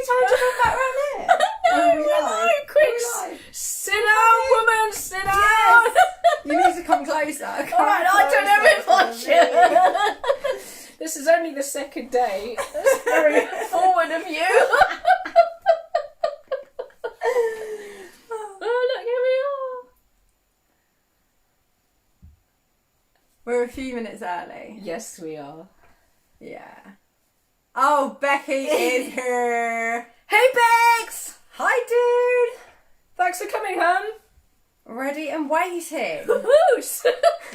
you told you to come back around here? No, quick. Sit down, woman, sit down. Yes. You need to come closer. Alright, I don't know if I should. This is only the second day. That's very forward of you. Oh, look, here we are. We're a few minutes early. Yes, we are. Yeah. Oh, Becky is here. Hey, Bex! Hi, dude. Thanks for coming, hun. Ready and waiting. Whoos!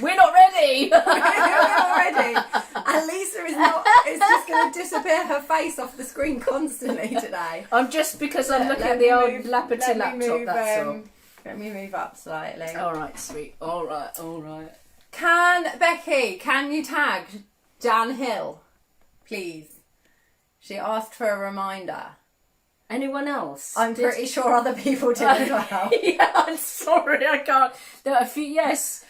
We're not ready. Already. And Lisa is just going to disappear her face off the screen constantly today. I'm just because I'm looking at the old Lapperty let me laptop, move, that's all. Let me move up slightly. Alright, sweet. Alright. Becky, can you tag Jan Hill, please? She asked for a reminder. Anyone else? I'm pretty sure other people did as well. Yeah, I'm sorry, I can't. There are a few, yes.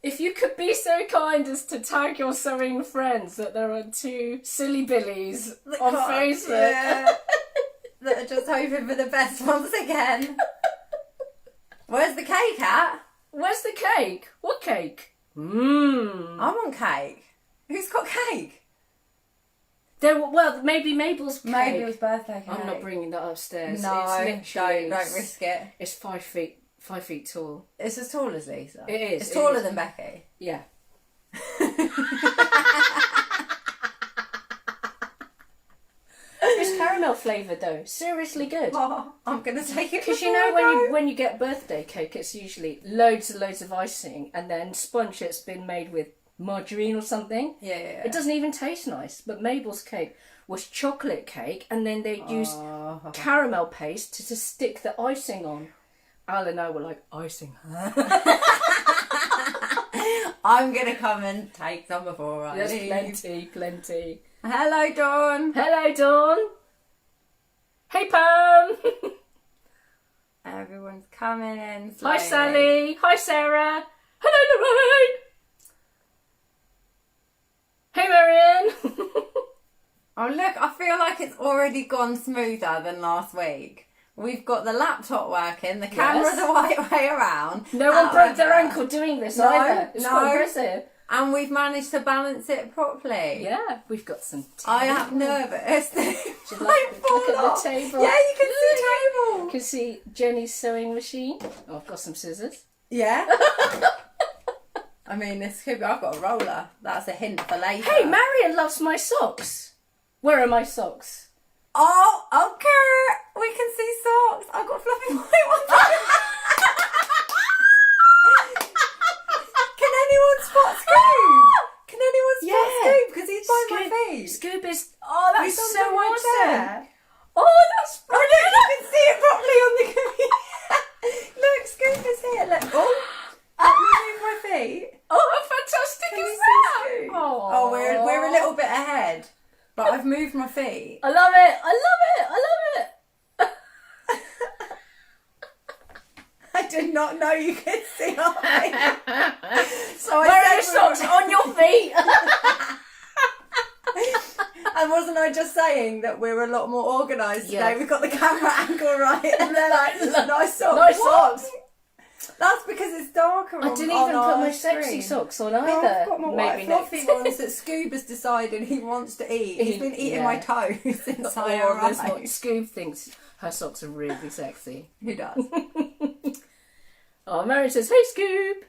If you could be so kind as to tag your sewing friends that there are two silly billies on Facebook. Yeah, that are just hoping for the best once again. Where's the cake at? Where's the cake? What cake? I want cake. Who's got cake? Well, maybe Mabel's cake. Mabel's birthday cake. I'm not bringing that upstairs. No, it's literally, don't risk it. It's 5 feet tall. It's as tall as Lisa. It is. It's taller than Becky. Yeah. It's caramel flavoured though. Seriously good. Oh, I'm gonna take it Because you know when you get birthday cake, it's usually loads and loads of icing and then sponge that's been made with margarine or something. Yeah. It doesn't even taste nice. But Mabel's cake was chocolate cake, and then they used caramel paste to stick the icing on. Al and I were like, icing, huh? I'm gonna come and take some before I There's leave. plenty. Hello, Dawn. Hello, Dawn. Hey, Pam. Everyone's coming in slowly. Hi, Sally. Hi, Sarah. Hello, Lorraine. Hey, Marianne. Oh, look, I feel like it's already gone smoother than last week. We've got the laptop working, the camera the right way around. No one broke their ankle doing this either. It's quite impressive. And we've managed to balance it properly. Yeah, we've got some table. I am nervous. Look at the table. Yeah, you can see table. You can see Jenny's sewing machine. Oh, I've got some scissors. Yeah. I mean, this could be, I've got a roller. That's a hint for later. Hey, Marion loves my socks. Where are my socks? Oh, okay. We can see socks. I've got fluffy white ones. Can anyone spot Scoob? Can anyone spot Scoob? Because he's by my feet. Scoob is... Oh, that's He's so under my awesome. chair. Oh, that's Oh, look, you can see it properly on the computer. Look, Scoob is here. Look. Oh, let me move my feet. Oh, how fantastic Can you is see that? Scoob? Oh, Oh, we're a little bit ahead. But I've moved my feet. I love it. I love it. I love it. I did not know you could see on me. So Where are your socks? On your feet. And wasn't I just saying that we're a lot more organised today? Yeah. We've got the camera angle right, and they're like, nice socks. Nice What? socks. That's because it's darker. I didn't on even our put my screen. sexy socks on No, either. I've got my white Maybe fluffy next. ones that Scoob has decided he wants to eat. He's been eating my toes since I that's what arrived. Scoob thinks her socks are really sexy. Who does? Oh, Mary says, "Hey, Scoob."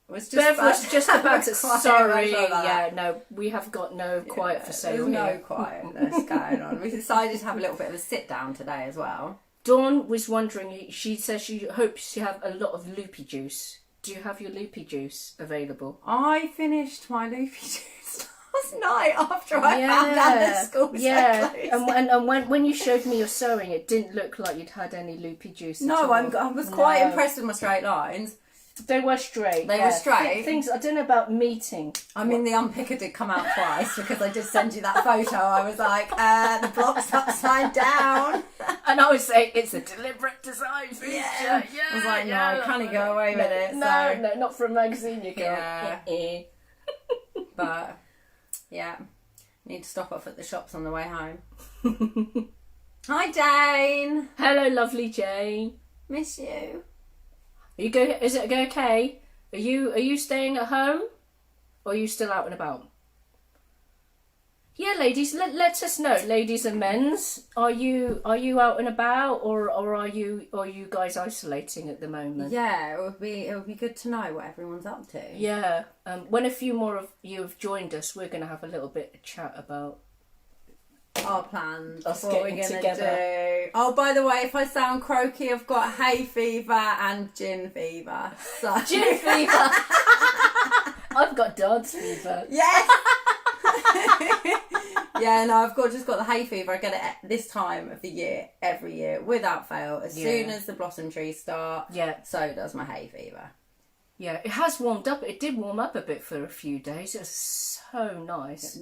Bev was just about to. Sorry, yeah, no, we have got no quiet for sale There's no here. quietness going on. We decided to have a little bit of a sit down today as well. Dawn was wondering. She says she hopes you have a lot of loopy juice. Do you have your loopy juice available? I finished my loopy juice last night after I found out that school was closed. And when you showed me your sewing, it didn't look like you'd had any loopy juice. No, I was quite impressed with my straight lines. They were straight. They were straight. Things I don't know about meeting. I mean, the unpicker did come out twice because I did send you that photo. I was like, the block's upside down. And I was saying it's a deliberate design feature. Yeah. I was like, no, I can't go away with it. No, not for a magazine, you can't. Yeah. But, yeah, need to stop off at the shops on the way home. Hi, Jane. Hello, lovely Jane. Miss you. Is it okay? Are you staying at home, or are you still out and about? Yeah, ladies, let us know, ladies and men's. Are you out and about, or are you guys isolating at the moment? Yeah, it would be good to know what everyone's up to. Yeah. When a few more of you have joined us, we're going to have a little bit of chat about our plans. Us what we're getting gonna together. do. Oh, by the way, if I sound croaky, I've got hay fever and gin fever. So. Gin fever. I've got dance fever. Yes. Yeah, no, I've just got the hay fever. I get it at this time of the year, every year, without fail. As soon as the blossom trees start, so does my hay fever. Yeah, it has warmed up. It did warm up a bit for a few days. It was so nice.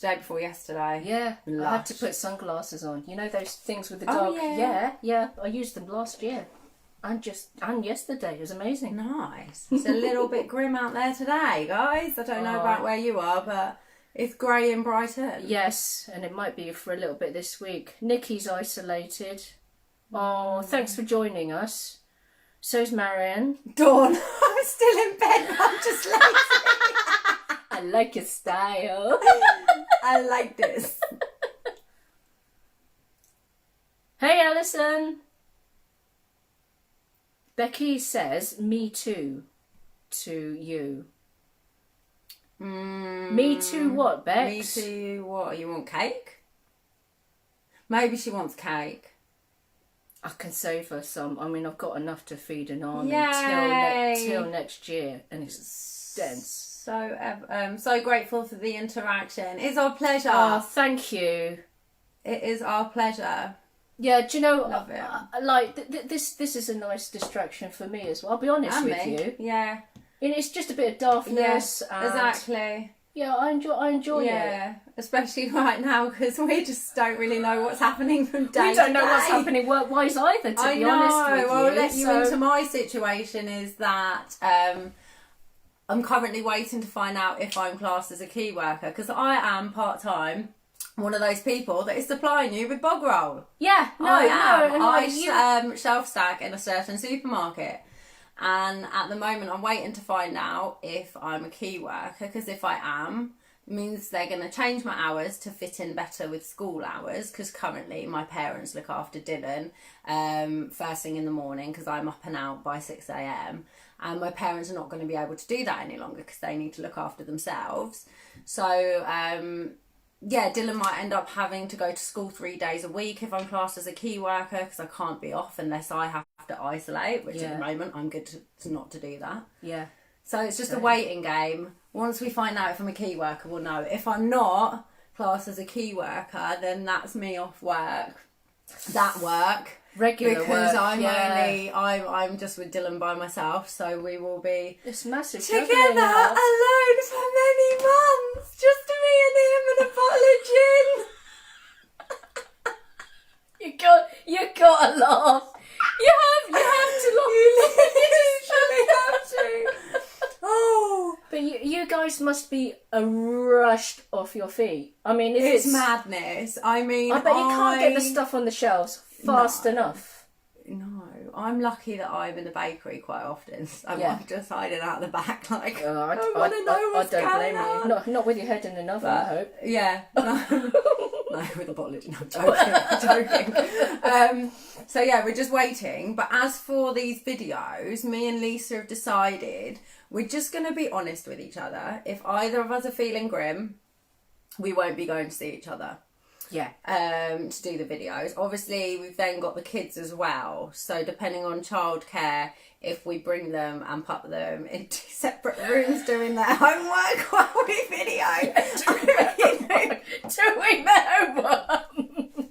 Day before yesterday. Yeah, lush. I had to put sunglasses on. You know those things with the Oh, dog? yeah. I used them last year. And yesterday. It was amazing. Nice. It's a little bit grim out there today, guys. I don't know about where you are, but it's grey in Brighton. Yes, and it might be for a little bit this week. Nikki's isolated. Oh, thanks for joining us. So's Marianne. Dawn. I'm still in bed. I'm just lazy. I like your style. I like this. Hey, Alison. Becky says, me too, to you. Me too what, Bex? Me too what? You want cake? Maybe she wants cake. I can save her some. I mean, I've got enough to feed an army till next year, and it's dense. So grateful for the interaction. It's our pleasure. Oh, thank you. It is our pleasure. Yeah, do you know? Love it. This is a nice distraction for me as well. I'll be honest with you. Yeah. And it's just a bit of daftness. Yeah, exactly. Yeah, I enjoy it. Yeah, especially right now because we just don't really know what's happening from day to day. We don't know what's happening work-wise either, to be honest with you. Well, I'll let you into my situation is that I'm currently waiting to find out if I'm classed as a key worker because I am part-time. One of those people that is supplying you with bog roll. Yeah, I shelf stack in a certain supermarket. And at the moment, I'm waiting to find out if I'm a key worker, because if I am, it means they're going to change my hours to fit in better with school hours, because currently my parents look after Dylan first thing in the morning, because I'm up and out by 6 a.m. And my parents are not going to be able to do that any longer, because they need to look after themselves. So, Dylan might end up having to go to school 3 days a week if I'm classed as a key worker, because I can't be off unless I have to isolate, which at the moment I'm good to not to do that. Yeah. So it's just a waiting game. Once we find out if I'm a key worker, we'll know. If I'm not classed as a key worker, then that's me off work. That work. Regular because work, I'm just with Dylan by myself, so we will be it's massive together alone for many months, just me and him and a bottle of gin. You gotta laugh. You have to laugh. You literally have to. Oh, but you guys must be rushed off your feet. I mean, it's madness. I mean, I bet you can't get the stuff on the shelves fast enough. No, I'm lucky that I'm in the bakery quite often. So I'm just hiding out the back, like I want to know what's going on. I don't blame you. Not with your head in an oven, I hope. Yeah, no, with a bottle of gin. I'm joking. So yeah, we're just waiting. But as for these videos, me and Lisa have decided we're just going to be honest with each other. If either of us are feeling grim, we won't be going to see each other. Yeah. To do the videos. Obviously, we've then got the kids as well. So depending on childcare, if we bring them and put them into separate rooms doing their homework while we video. Doing their homework.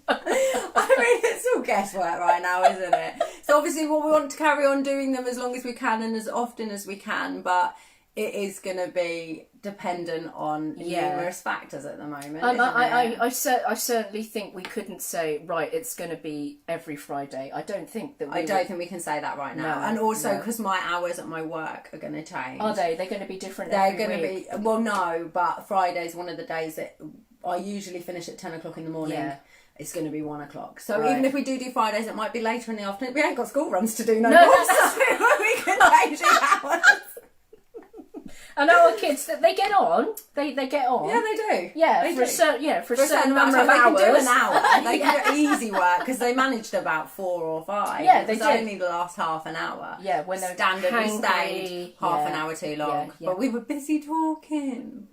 I mean, it's all guesswork right now, isn't it? So obviously, we want to carry on doing them as long as we can and as often as we can, but it is going to be dependent on numerous factors at the moment. I certainly think we couldn't say, right, it's going to be every Friday. I don't think that I don't think we can say that right now. And also because my hours at my work are going to change. Are they? They're going to be different They're every going week? to be, well, no, but Friday's one of the days that I usually finish at 10 o'clock in the morning. Yeah. it's going to be 1 o'clock. So Right. even if we do Fridays, it might be later in the afternoon. We ain't got school runs to do no No, more, that's- so we can change the hours. And our kids, they get on. They get on. Yeah, they do. Yeah, they for a do. certain For a certain number of they hours. can do an hour. They can do easy work because they managed about 4 or 5. Yeah, they it was did. only the last half an hour. Yeah, when they're standard, we hangry, stayed half an yeah. hour too long, Yeah, yeah. but we were busy talking.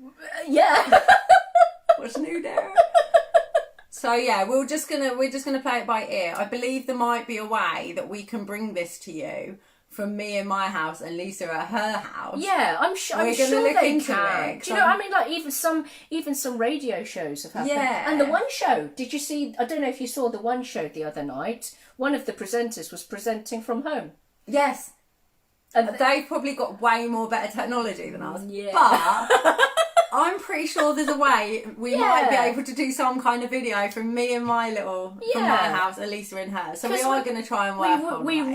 Yeah. What's new there? So yeah, we're just gonna play it by ear. I believe there might be a way that we can bring this to you from me in my house and Lisa at her house. Yeah, I'm sure. We're I'm gonna sure look they into can. it, Do you know? I mean, like even some radio shows have happened. Yeah. And the one show, did you see? I don't know if you saw the one show the other night. One of the presenters was presenting from home. Yes. And They've probably got way more better technology than us. Yeah. But I'm pretty sure there's a way we might be Yeah. able to do some kind of video from me and my from my Yeah. house, Elisa in hers. So we 'Cause are going to try and work on we ways.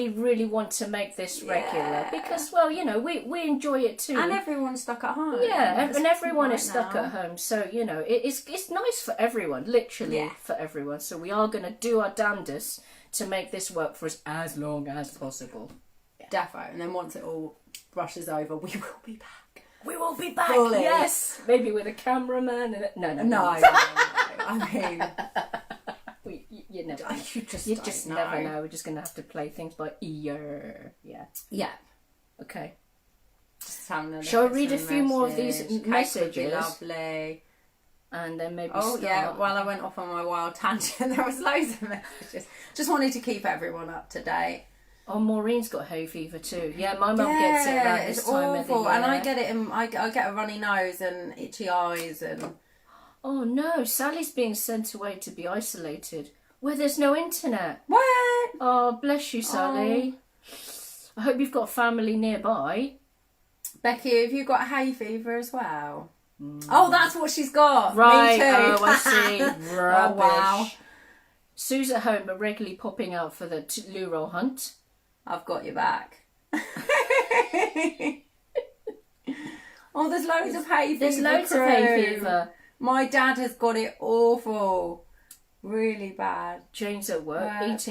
really want to make this regular Yeah. because, well, you know, we enjoy it too. And everyone's stuck at home. Yeah, It's and everyone right is stuck now. at home, so you know it's nice for everyone, literally Yeah. for everyone. So we are going to do our damnedest to make this work for us as long as possible. Defo. And then once it all brushes over, we will be back. We will be back. Fully. Yes, maybe with a cameraman. And no. I mean, You never. you just You don't just know. never know. We're just going to have to play things by ear. Yeah. Yeah. Okay. Just having a look Shall I at read a some few more of these message. Cake would be messages? Lovely. And then maybe Oh start. yeah, while I went off on my wild tangent, there was loads of messages. Just wanted to keep everyone up to date. Oh, Maureen's got hay fever too. Yeah, my mum gets it around this it's time of the awful, year. and I get it. I get a runny nose and itchy eyes, and Oh no, Sally's being sent away to be isolated where there's no internet. what? Oh, bless you, Sally. I hope you've got family nearby. Becky, have you got hay fever as well? Oh, that's what she's got. Right, Me too. oh, I see. Rubbish. Oh, wow. Sue's at home but regularly popping out for the loo roll hunt. I've got your back. Oh, there's loads of hay fever. There's loads of hay fever. My dad has got it awful. Really bad. Jane's at work Right.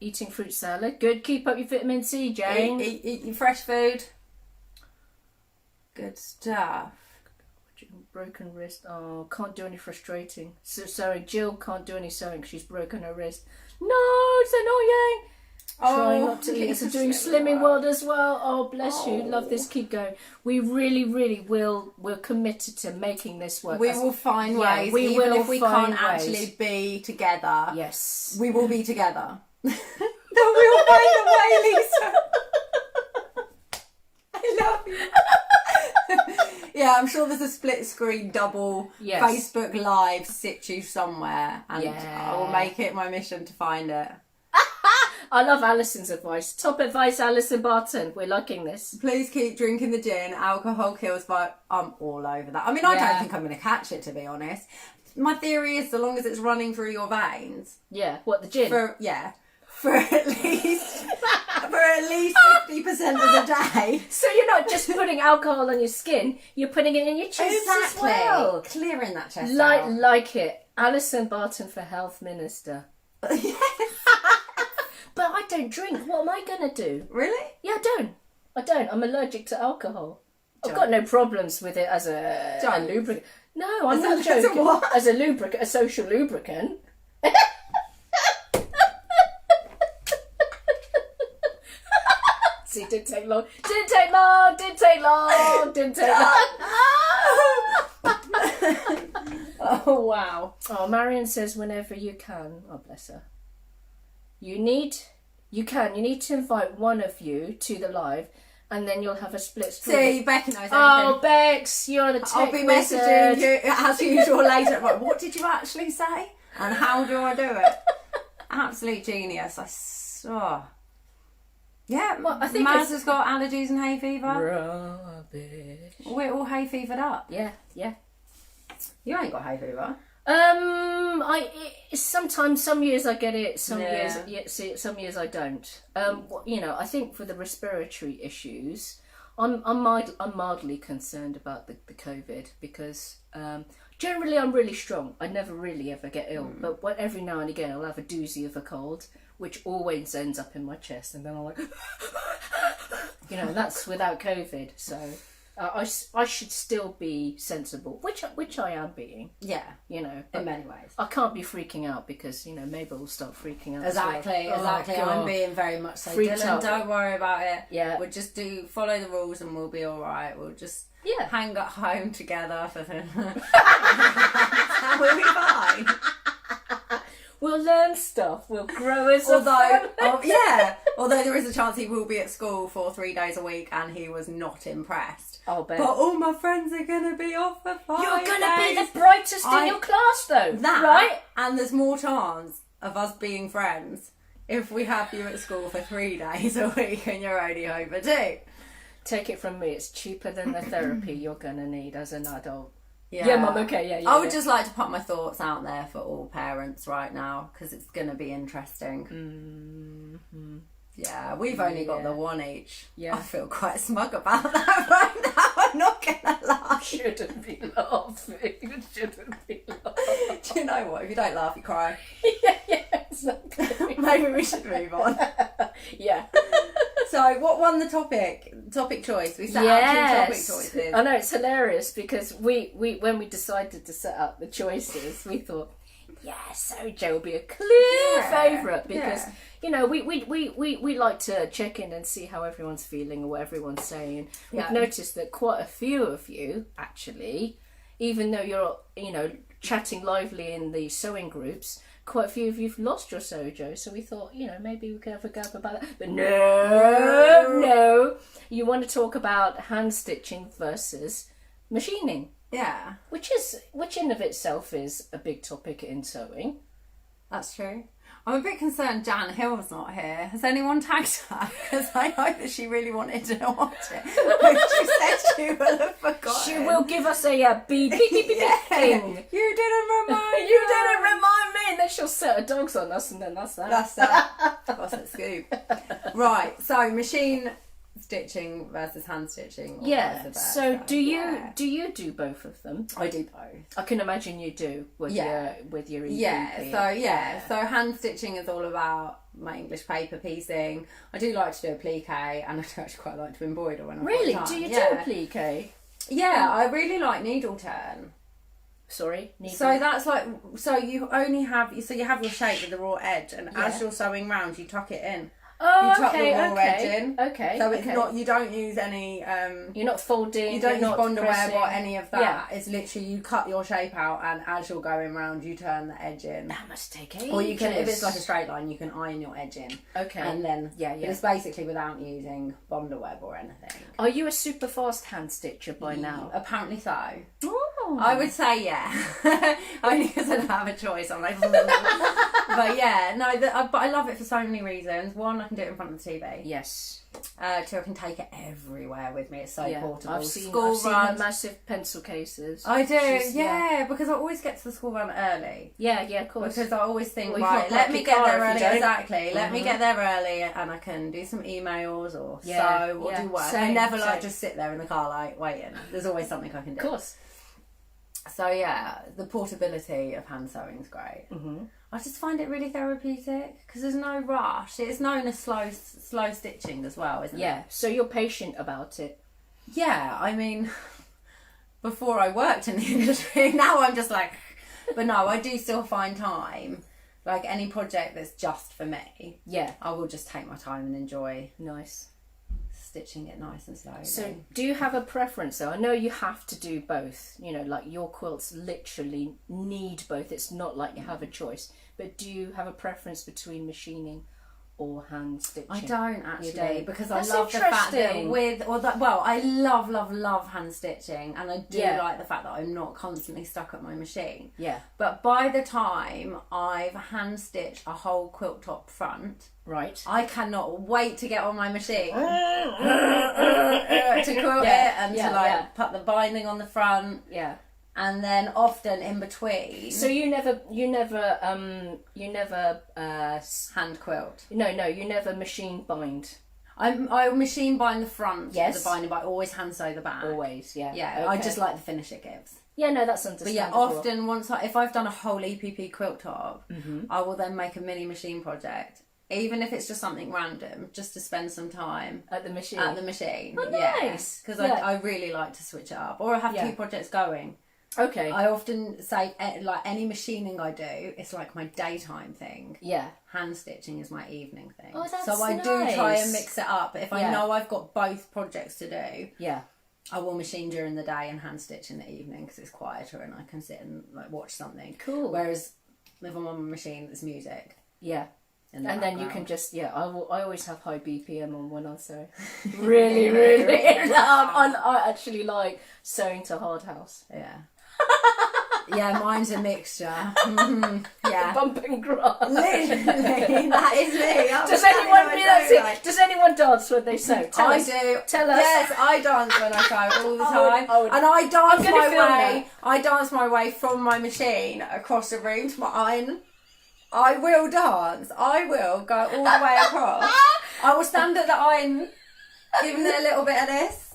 eating fruit salad. Good, keep up your vitamin C, Jane. Eat your fresh food. Good stuff. Broken wrist. Oh, can't do any frustrating. So sorry, Jill can't do any sewing 'cause she's broken her wrist. No, it's annoying. Trying not to eat. So doing Slimming World as well. Oh, bless you. Love this. Keep going. We really we're committed to making this work. We will find Yeah, ways. we even will if we find can't ways. actually be together. Yes. We will be together. We'll find a way, Lisa. I love you. Yeah, I'm sure there's a split screen double Yes. Facebook Live situ somewhere, and Yeah. I will make it my mission to find it. I love Alison's advice. Top advice, Alison Barton. We're liking this. Please keep drinking the gin. Alcohol kills vibe. I'm all over that. I mean, I Yeah. don't think I'm going to catch it, to be honest. My theory is, so long as it's running through your veins, Yeah. What, the gin? for at least 50% of the day. So you're not just putting alcohol on your skin, you're putting it in your tubes as well. Clearing that chest out. Like it. Alison Barton for Health Minister. But I don't drink. What am I going to do? Really? Yeah, I don't. I'm allergic to alcohol. I've Don't. got no problems with it as a Don't. lubricant. No, I'm not As a joking. what? As a lubricant, a social lubricant. See, didn't take long. Didn't take long. Oh, wow. Oh, Marion says whenever you can. Oh, bless her. You need to invite one of you to the live, and then you'll have a split screen. See, Becky knows everything. Oh, Bex, you're the tech I'll be wizard. messaging you as usual later. Like, what did you actually say? And how do I do it? Absolute genius. I saw. Yeah, Well, I think Maz it's- has got allergies and hay fever. Rubbish. We're all hay fevered up. Yeah. You ain't got hay fever. Sometimes some years I get it, some Yeah. some years I don't. I think for the respiratory issues, I'm mildly concerned about the COVID because Generally, I'm really strong. I never really ever get ill. But every now and again, I'll have a doozy of a cold, which always ends up in my chest. And then I'm like, and that's without COVID. So I should still be sensible, which I am being. Yeah. In many ways. I can't be freaking out because, Mabel will start freaking out. Exactly. Oh, I'm being very much so. Freaked Dylan, out. don't worry about it. Yeah. We'll just follow the rules and we'll be alright. We'll just hang at home together for the... we'll be fine. We'll learn stuff. We'll grow as a family. Although there is a chance he will be at school for 3 days a week and he was not impressed. I'll bet. But all my friends are going to be off for 5 You're going to be days. the brightest in your class, though. Right? And there's more chance of us being friends if we have you at school for 3 days a week and you're only home for 2. Take it from me, it's cheaper than the therapy you're going to need as an adult. Yeah, Mum, okay, yeah. I would just like to put my thoughts out there for all parents right now because it's going to be interesting. Mm-hmm. Yeah, we've only got the one each. Yeah. I feel quite smug about that right now, I'm not going to lie. You shouldn't be laughing. You shouldn't be laughing. Do you know what? If you don't laugh, you cry. yeah, exactly. Maybe we should move on. Yeah. So, what won the topic choice? We set out 2 topic choices. I know, it's hilarious because we when we decided to set up the choices, we thought, Sojo will be a clear favourite because we like to check in and see how everyone's feeling or what everyone's saying. We've noticed that quite a few of you actually, even though you're chatting lively in the sewing groups, quite a few of you've lost your Sojo, so we thought, maybe we could have a gab about that. But no. You want to talk about hand stitching versus machining. Yeah. Which in of itself is a big topic in sewing. That's true. I'm a bit concerned Jan Hill's not here. Has anyone tagged her? Because I know that she really wanted to watch it. But she said she will have forgotten. She will give us a beep thing. You didn't remind You didn't remind me. And then she'll set her dogs on us and then that's that. That's that. That's a scoop. Right, so machine stitching versus hand stitching. Or vice versa. So do you do both of them? I do both. I can imagine you do with your EPP. So hand stitching is all about my English paper piecing. I do like to do a plique and I do actually quite like to embroider when I've Really? got time. Do you do a plique? Yeah, I really like needle turn. Sorry, needle. So that's like, you only have, you have your shape with the raw edge and as you're sewing round you tuck it in. Oh, you tuck the raw edge in. Okay. So it's not, you don't use any... you're not folding. You don't use bonder web pressing. or any of that. Yeah. It's literally you cut your shape out and as you're going round you turn the edge in. That must take ages. Or you can, if it's like a straight line, you can iron your edge in. Okay. And then, Yeah. but it's basically without using bonder web or anything. Are you a super fast hand stitcher by now? Apparently so. Oh. I would say yeah. Only because I don't have a choice. I'm like, but yeah, no, but I love it for so many reasons. One, I can do it in front of the TV. Yes. 2, I can take it everywhere with me. It's so portable. I've seen School run. her massive pencil cases. I do, because I always get to the school run early. Yeah, of course. Because I always think, Well, right, let me get there early. Exactly. Let me get there early and I can do some emails or sew or do work. I never just sit there in the car waiting. There's always something I can do. Of course. So the portability of hand sewing is great. Mm-hmm. I just find it really therapeutic because there's no rush. It's known as slow stitching as well, isn't it? Yeah, so you're patient about it. Yeah, I mean, before I worked in the industry, now I'm just like, but no, I do still find time. Like any project that's just for me, I will just take my time and enjoy. Nice. Stitching it nice and slowly. So do you have a preference though? I know you have to do both, like your quilts literally need both. It's not like you have a choice, but do you have a preference between machining or hand stitching? I don't actually, don't? because That's I love the fact that interesting. I love hand stitching and I do like the fact that I'm not constantly stuck at my machine. Yeah. But by the time I've hand stitched a whole quilt top front, right, I cannot wait to get on my machine to quilt it and to put the binding on the front. Yeah. And then often in between. So you never hand quilt. No, you never machine bind. I machine bind the front, yes, the binding, but I always hand sew the back. Always, yeah. Yeah, okay. I just like the finish it gives. Yeah, no, that's But understandable. yeah, often if I've done a whole EPP quilt top, Mm-hmm. I will then make a mini machine project, even if it's just something random, just to spend some time At the machine. Oh, Oh, nice. Because Yeah. I really like to switch it up, or I have Yeah. 2 projects going. Okay. I often say, like, any machining I do, it's like my daytime thing. Yeah. Hand stitching is my evening thing. Oh, that's so I do try and nice. mix it up. If I Yeah. know I've got both projects to do, Yeah. I will machine during the day and hand stitch in the evening because it's quieter and I can sit and like watch something. Cool. Whereas if I'm on a machine, it's music. Yeah. In the And then you background. can just, I always have high BPM on when I sew. Really, really. I actually like sewing to Hard House. Yeah. Yeah, mine's a mixture. Mhm. Yeah. Bump and grind. Literally, that is me. Does anyone do that? Does anyone dance when they sew? Tell I us. do. Tell us. Yes, I dance when I sew all the time, I and I dance I'm gonna my film way. that. I dance my way from my machine across the room to my iron. I will dance. I will go all the way across. I will stand at the iron, giving it a little bit of this.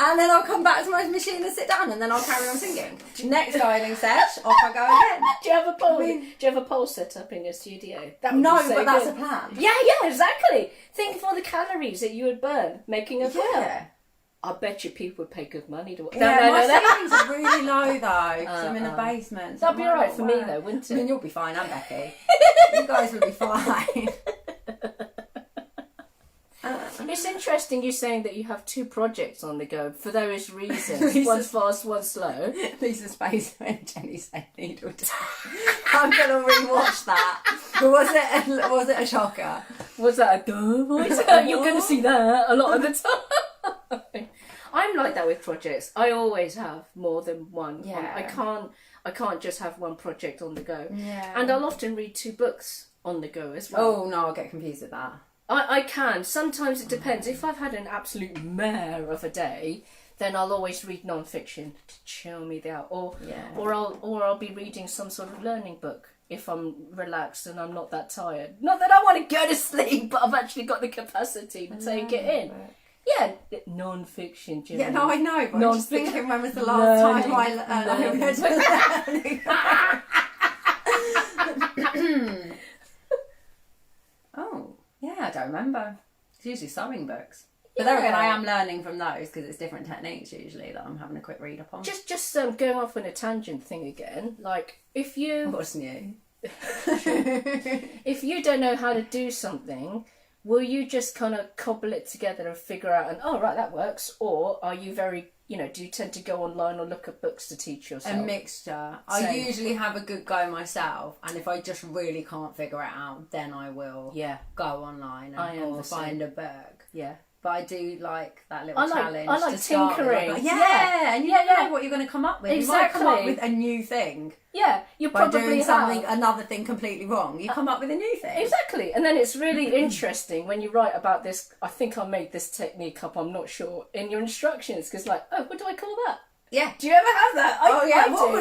And then I'll come back to my machine and sit down, and then I'll carry on singing. Next ironing set, off I go again. Do you have a pole? Do you have a pole set up in your studio? That would No, be so but that's good. a plan. Yeah, exactly. Think of all the calories that you would burn making a quilt. Yeah. I bet you people would pay good money to. My ceilings are really low though, because I'm in the basement. So That'd be it might alright not for me work. though, wouldn't I mean, it? you'll be fine, and Becky. You guys will be fine. It's interesting you saying that you have 2 projects on the go for those reasons. One's fast, one's slow. Lisa's face when Jenny said needle down. I'm gonna rewatch that. But was it a shocker? Was that a duh voice? You're going to see that a lot of the time. I'm like that with projects. I always have more than one. Yeah. I can't just have one project on the go. Yeah. And I'll often read 2 books on the go as well. Oh no, I'll get confused with that. I can. Sometimes it depends. If I've had an absolute mare of a day, then I'll always read non-fiction to chill me out. Or I'll be reading some sort of learning book if I'm relaxed and I'm not that tired. Not that I want to go to sleep, but I've actually got the capacity to take it in. Yeah, non-fiction. Jimmy. Yeah, no, I know, but I'm just thinking when was the last time I Oh, yeah, I don't remember. It's usually sewing books. But there again, I am learning from those because it's different techniques usually that I'm having a quick read up on. Just going off on a tangent thing again. Like if you What's new? if you don't know how to do something, will you just kind of cobble it together and figure out, and oh right, that works? Or are you very, do you tend to go online or look at books to teach yourself? A mixture. I usually have a good go myself, and if I just really can't figure it out, then I will go online or find a book. Yeah. But I do like that little challenge. I like to start with. tinkering. And you never know what you're going to come up with. Exactly. You might come up with a new thing. Yeah, you By probably doing have. another thing completely wrong. You come up with a new thing. Exactly. And then it's really interesting when you write about this, I think I made this technique up, I'm not sure, in your instructions, because like, oh, what do I call that? Yeah. Do you ever have that?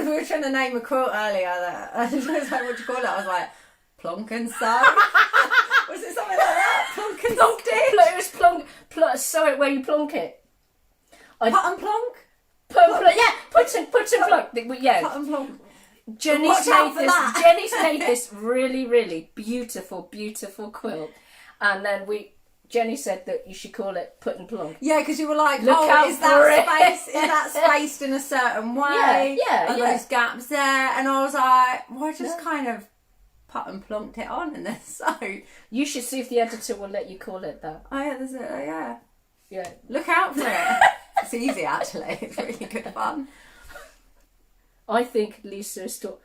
We were trying to name a quilt earlier. That I was like, what do you call it? I was like, plonk and sew. Was it something like that? Plonk and stitch? It was plonk, sew it where you plonk it. Cut and plonk? Put and plonk. Yeah. Cut and plonk. Jenny's made this really, really beautiful quilt. And then Jenny said that you should call it put and plonk. Yeah, because you were like, Look out is for that spaced in a certain way? Yeah. Are those gaps there? And I was like, well, I just kind of put and plonked it on and then sewed. You should see if the editor will let you call it that. Oh yeah, there's a Yeah. Look out for it. It's easy actually. It's really good fun. I think Lisa is stalling.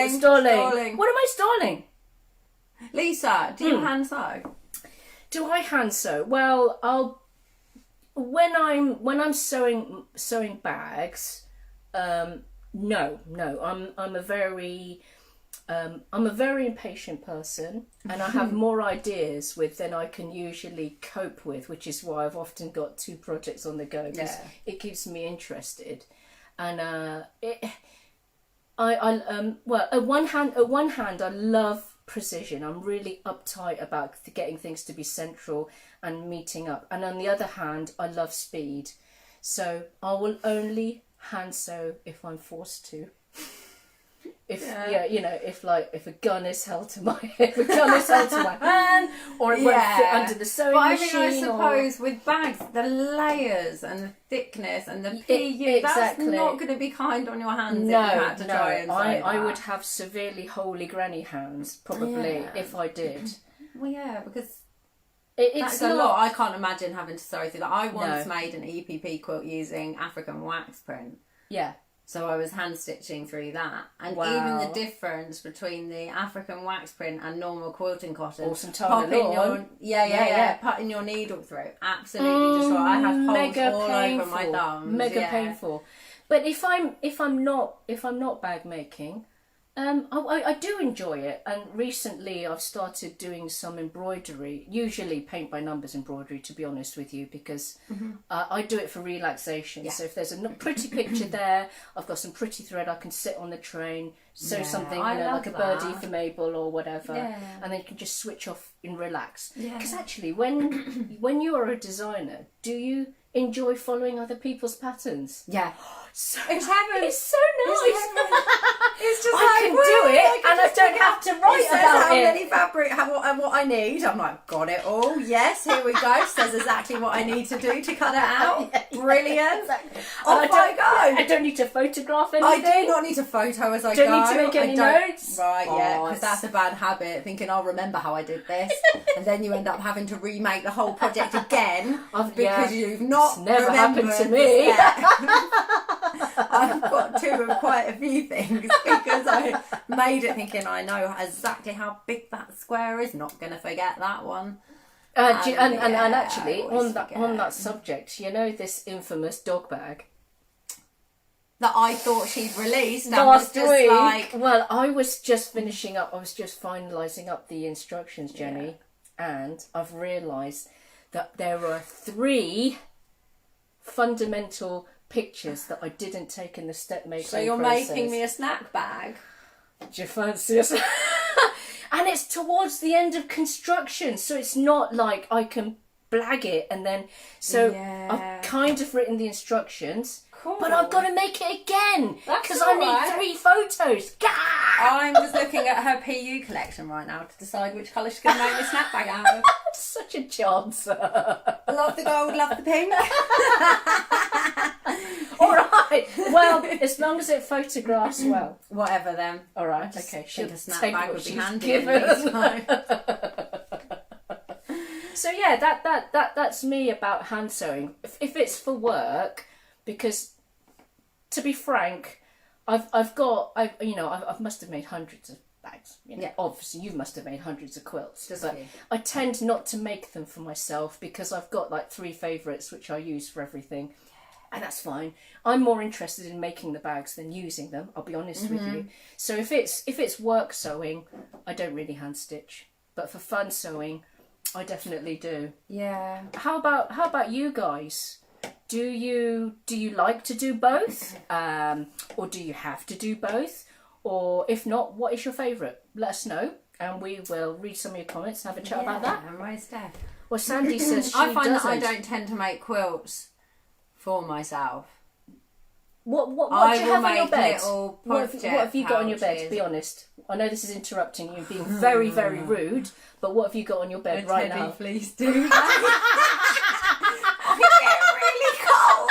Stalling. What am I stalling? Lisa, do you hand sew? Do I hand sew? Well, when I'm sewing bags, no. I'm a very impatient person, and I have more ideas than I can usually cope with, which is why I've often got 2 projects on the go, because it keeps me interested. And at one hand, I love precision. I'm really uptight about getting things to be central and meeting up. And on the other hand, I love speed. So I will only hand sew if I'm forced to. If if a gun is held to my hand, or it won't fit under the sewing machine. I suppose with bags, the layers and the thickness and the PU, that's not going to be kind on your hands. No, if you had to try and sew I that. would have severely holy granny hands probably if I did. Well, yeah, because it's that's a lot. I can't imagine having to sew through that. I once made an EPP quilt using African wax print. Yeah. So I was hand stitching through that, and Wow. even the difference between the African wax print and normal quilting cotton. Awesome putting your needle through, absolutely destroy. I have holes mega all painful. over my thumbs. Mega painful. But if I'm not bag making, I do enjoy it. And recently I've started doing some embroidery, usually paint by numbers embroidery, to be honest with you, because I do it for relaxation. Yeah. So if there's a pretty picture there, I've got some pretty thread, I can sit on the train, sew something, like a birdie for Mabel or whatever, and then you can just switch off and relax. Because actually, when you are a designer, do you enjoy following other people's patterns? Yeah. So It's heaven. It's so nice. It's just I can do it, and I don't have to write about how it. many fabric, what I need. I'm like, got it all. Yes, here we go. Says exactly what I need to do to cut it out. Brilliant. Exactly. Off I go. I don't need to photograph anything. I do not need to photo as I Don't go. need to make any notes. Right, yeah, Oh, because that's a bad habit. Thinking I'll remember how I did this, and then you end up having to remake the whole project again because you've not. It's never happened to me. I've got to of quite a few things because I made it thinking I know exactly how big that square is. Not going to forget that one. And actually, I always on that subject, you know this infamous dog bag that I thought she'd released and last was just week. like, Well, I was just finishing up. I was just finalising up the instructions, Jenny, and I've realised that there are 3 fundamental pictures that I didn't take in the step making so you're process. making me a snack bag. Do you fancy us? And it's towards the end of construction, so it's not like I can blag it and then. So I've kind of written the instructions, but I've got to make it again because I need 3 photos. I'm just looking at her PU collection right now to decide which colour she's going to make the snack bag out of. Such a chance. Love the gold, love the pink. All right. Well, as long as it photographs well. Whatever then. All right. Okay. She'll a snack take bag what would be she's handy. given. At So yeah, that's me about hand sewing. If it's for work, because to be frank, I must have made hundreds of bags. Obviously, you must have made hundreds of quilts. But I tend not to make them for myself because I've got like 3 favourites which I use for everything. And that's fine. I'm more interested in making the bags than using them, I'll be honest with you. So if it's work sewing, I don't really hand stitch. But for fun sewing, I definitely do. Yeah. How about you guys? Do you like to do both? Or do you have to do both? Or if not, what is your favourite? Let us know and we will read some of your comments and have a chat about that. Well, Sandy says she I find doesn't. that I don't tend to make quilts for myself. What do you have on your bed? What have you got on your bed? Be honest. I know this is interrupting you and being very, very rude, but what have you got on your bed right now? Please do. I get really cold.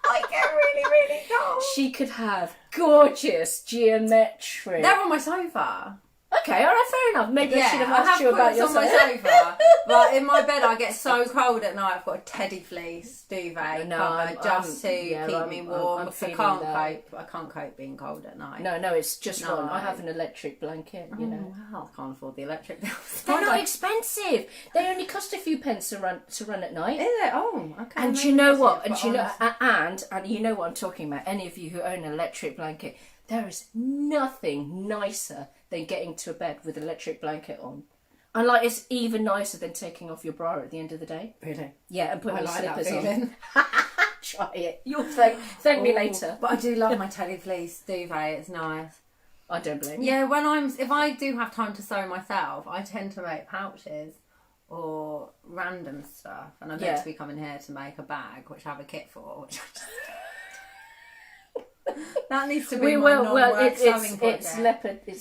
I get really, really cold. She could have gorgeous geometry. They're on my sofa. Okay, all right, fair enough. Maybe I should have asked you about your on my sofa. But in my bed, I get so cold at night. I've got a teddy fleece duvet cover just to keep me warm. I can't cope. I can't cope being cold at night. No, it's just wrong. I have an electric blanket. You know, well, I can't afford the electric bills. They're not expensive. They only cost a few pence to run at night. Is it? Oh, okay. And you know what? And you know what I'm talking about. Any of you who own an electric blanket, there is nothing nicer than getting to a bed with an electric blanket on. And like, it's even nicer than taking off your bra at the end of the day. Really? Yeah, and putting slippers on. Try it. You'll thank me later. But I do love my teddy fleece duvet. It's nice. I don't blame you. Yeah, if I do have time to sew myself, I tend to make pouches or random stuff. And I'm meant to be coming here to make a bag, which I have a kit for, which I just... That needs to be We my will. Well, non-work sewing project. it's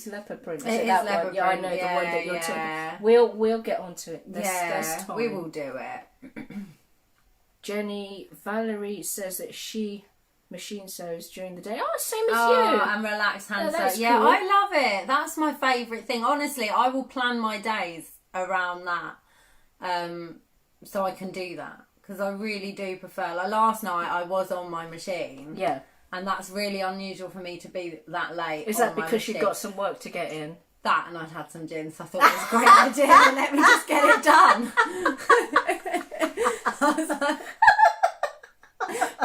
leopard print. Is It it is that leopard one? Yeah, I print, know the yeah, one that you're yeah. talking. We'll get onto it. There's time. We will do it. Jenny Valerie says that she machine sews during the day. Oh, same as Oh, you. and relaxed hand sew. that's Yeah, cool. I love it. That's my favourite thing. Honestly, I will plan my days around that, so I can do that because I really do prefer. Like last night, I was on my machine. Yeah. And that's really unusual for me to be that late. Is that because you've got some work to get in? That, and I'd had some gin, so I thought it was a great idea. And let me just get it done. I was like,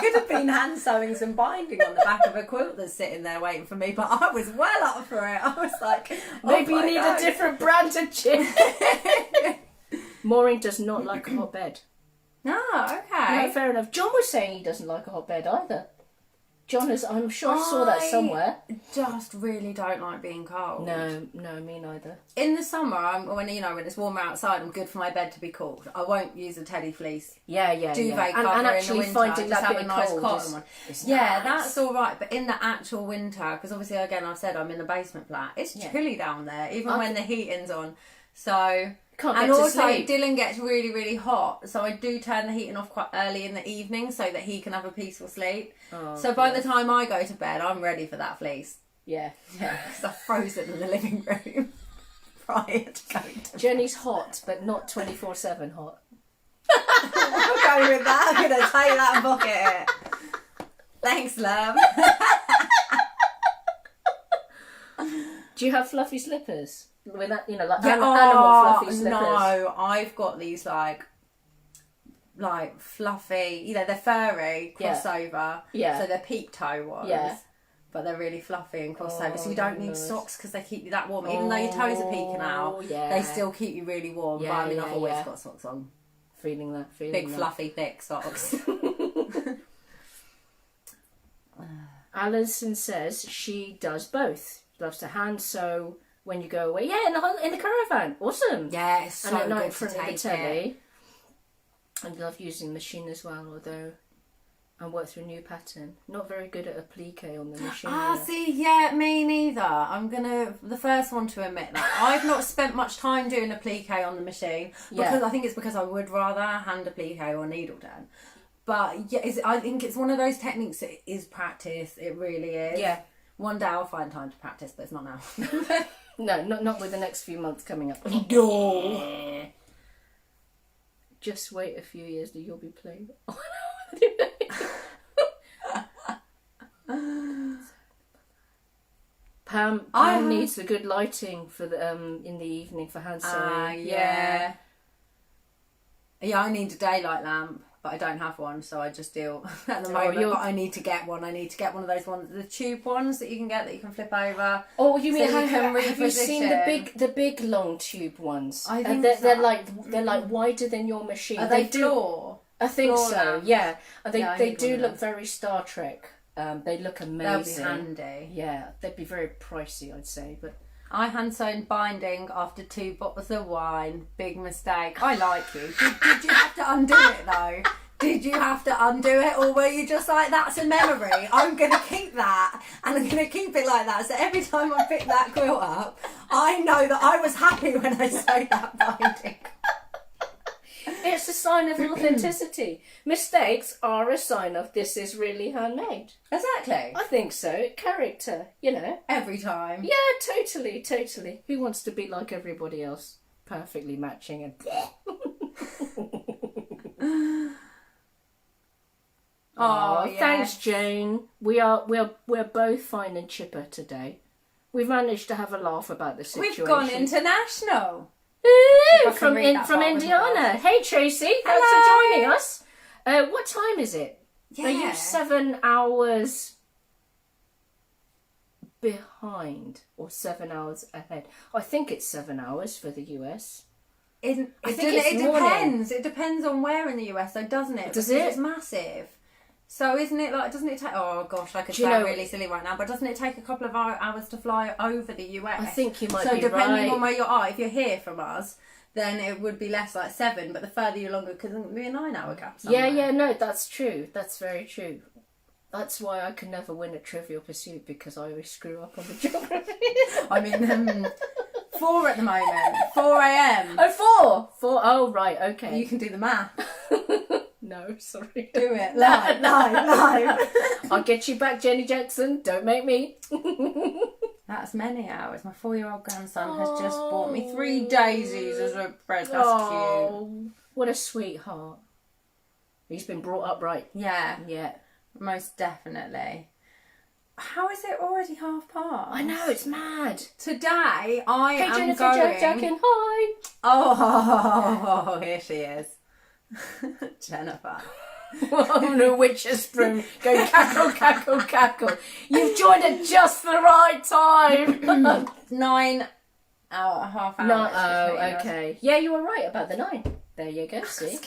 could have been hand sewing some binding on the back of a quilt that's sitting there waiting for me, but I was well up for it. I was like, maybe you need a different brand of gin. Maureen does not like a hot bed. Oh, okay. No, fair enough. John was saying he doesn't like a hot bed either. John is, I'm sure I saw that somewhere. Just really don't like being cold. No, me neither. In the summer, when it's warmer outside, I'm good for my bed to be cold. I won't use a teddy fleece. Yeah. Duvet cover and actually in the winter. finding Just that have bit a nice cold cotton one. is Yeah, nice. that's all right. But in the actual winter, because obviously again I've said I'm in the basement flat. It's chilly down there, even when the heating's on. So. Can't And get to also, sleep. Dylan gets really, really hot, so I do turn the heating off quite early in the evening so that he can have a peaceful sleep. Oh, so by the time I go to bed, I'm ready for that fleece. Yeah. Because I'm frozen in the living room prior to going to bed. Jenny's hot, but not 24/7 hot. I'm going with that. I'm going to take that and bucket it. Thanks, love. Do you have fluffy slippers? With that, like Yeah, animal fluffy slippers. No, I've got these like fluffy, they're furry crossover. Yeah. So they're peep toe ones. Yeah. But they're really fluffy and crossover, so you Oh, don't need nice. socks because they keep you that warm. Even though your toes are peeking out, yeah. they still keep you really warm. Yeah, but I mean, I've yeah, always yeah. got socks on. Feeling that. Big, fluffy, thick socks. Alison says she does both. Loves to hand sew when you go away. Yeah, in the caravan. Awesome. Yeah, it's so And at night good in to front of the take it. telly. I love using the machine as well, although I work through a new pattern. Not very good at applique on the machine. Me neither. I'm the first one to admit that. I've not spent much time doing applique on the machine because I think it's because I would rather hand applique or needle down. But yeah, I think it's one of those techniques that is practice. It really is. Yeah. One day I'll find time to practice, but it's not now. No, not with the next few months coming up. No. Just wait a few years that you'll be playing. Pam needs the good lighting for the in the evening for hand sewing. Yeah, I need a daylight lamp, but I don't have one, so I just deal at the moment. But I need to get one. I need to get one of those ones, the tube ones that you can get that you can flip over. Oh, you mean so you can have you seen reposition. the big long tube ones? I think they're like wider than your machine. Are they floor? I think floor so. lamps? Yeah, and Yeah, I they need do one of look those. very Star Trek. They look amazing. They'll be handy. Yeah, they'd be very pricey, I'd say, but. I hand sewn binding after 2 bottles of wine. Big mistake. I like you. Did you have to undo it though? Did you have to undo it, or were you just like, that's a memory? I'm going to keep that, and I'm going to keep it like that. So every time I pick that quilt up, I know that I was happy when I sewed that binding. It's a sign of authenticity. Mistakes are a sign of this is really handmade. Exactly. I think so. Character, Every time. Yeah, totally. Who wants to be like everybody else? Perfectly matching and. Oh, yes. Thanks, Jane. We're both fine and chipper today. We've managed to have a laugh about the situation. We've gone international. Ooh, I can read that from part with Indiana. you. Hey Tracy, thanks Hello. for joining us. What time is it? Yeah. Are you 7 hours behind or 7 hours ahead? I think it's 7 hours for the US. It depends. It depends on where in the US, though, doesn't it? Does Because it? It's massive. So isn't it like? Doesn't it take? Oh gosh, I could Do you sound know- really silly right now, but doesn't it take a couple of hours to fly over the US? I think you might so be depending right. on where you are, if you're here from us, then it would be less like 7. But the further you're longer, because it would be a 9-hour gap. Somewhere. Yeah, no, that's true. That's very true. That's why I can never win a Trivial Pursuit, because I always screw up on the geography. I mean, 4 at the moment. 4 a.m. Oh, 4. Oh, right, okay. You can do the math. No, sorry. Do it. Live. I'll get you back, Jenny Jackson. Don't make me. That's many hours. My 4-year-old grandson has just bought me 3 daisies as a present. That's cute. What a sweetheart. He's been brought up right. Yeah. Yeah. Most definitely. How is it already 5:30? I know, it's mad. Today I am Jennifer going... Jackson, hi. Oh, here she is. Jennifer. Oh no, witch's broom. Go cackle, cackle, cackle. You've joined at just the right time. 9 hour, half hour. No, oh, okay. Yeah, you were right about the 9. There you go, see.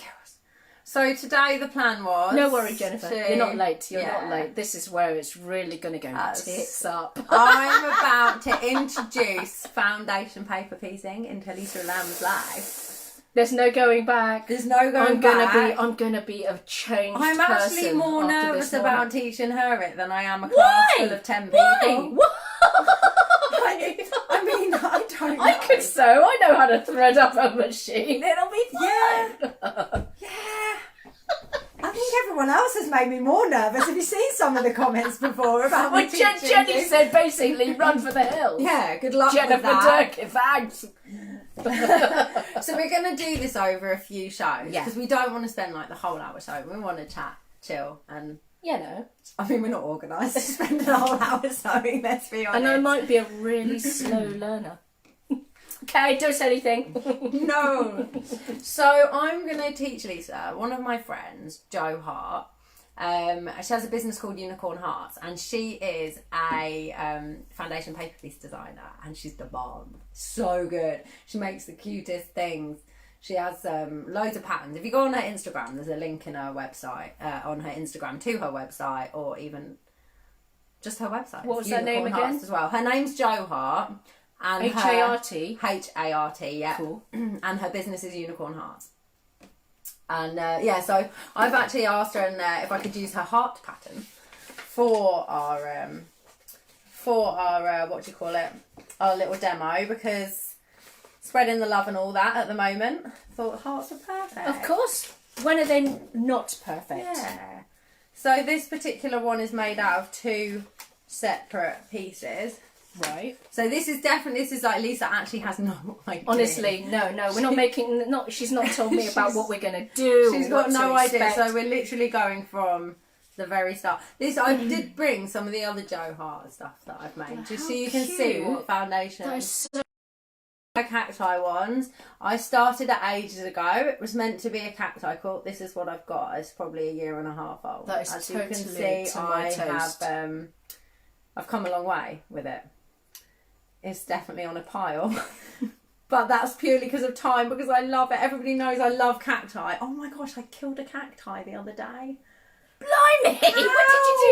So today the plan was... No worry, Jennifer. You're not late. You're not late. This is where it's really going to go tits up. I'm about to introduce foundation paper piecing into Lisa Lamb's life. There's no going back. There's no going back. I'm gonna be a changed person. I'm actually more nervous about teaching her it than I am a class Why? full of 10 people. Why? I mean, I don't know. I could sew. I know how to thread up a machine. It'll be fine. Yeah. I think everyone else has made me more nervous. Have you seen some of the comments before about Well, me teaching? Jenny said basically run for the hills. Yeah, good luck Jennifer with that. Durkin, thanks. So we're going to do this over a few shows. Yeah. Because we don't want to spend like the whole hour show. We want to chat, chill, and... You know. I mean, we're not organised to spend the whole hour sewing, let's be honest. And I might be a really slow learner. Okay, don't say anything. No. So I'm going to teach Lisa, one of my friends, Jo Hart. She has a business called Unicorn Hearts, and she is a foundation paper piece designer, and she's the bomb. So good. She makes the cutest things. She has loads of patterns. If you go on her Instagram, there's a link in her website, on her Instagram to her website, or even just her website. What was her name again? Hearts as well. Her name's Jo Hart. And H-A-R-T? H-A-R-T, yeah. Cool. And her business is Unicorn Hearts. And so I've actually asked her if I could use her heart pattern for our what do you call it? Our little demo, because spreading the love and all that at the moment. Thought hearts were perfect. Of course. When are they not perfect? Yeah. So this particular one is made out of 2 separate pieces. Right. So this is like Lisa actually has no idea. Honestly, no, we're not making. She's not told me about what we're gonna do. She's got no idea. So we're literally going from the very start. I did bring some of the other Jo Hart stuff that I've made, just so you can see what foundation. That is so... My cacti ones. I started it ages ago. It was meant to be a cacti quilt. This is what I've got. It's probably a year and a half old. That is as totally you can see, to my taste. I've come a long way with it. It's definitely on a pile. But that's purely because of time, because I love it. Everybody knows I love cacti. Oh my gosh, I killed a cacti the other day. Blimey! What did you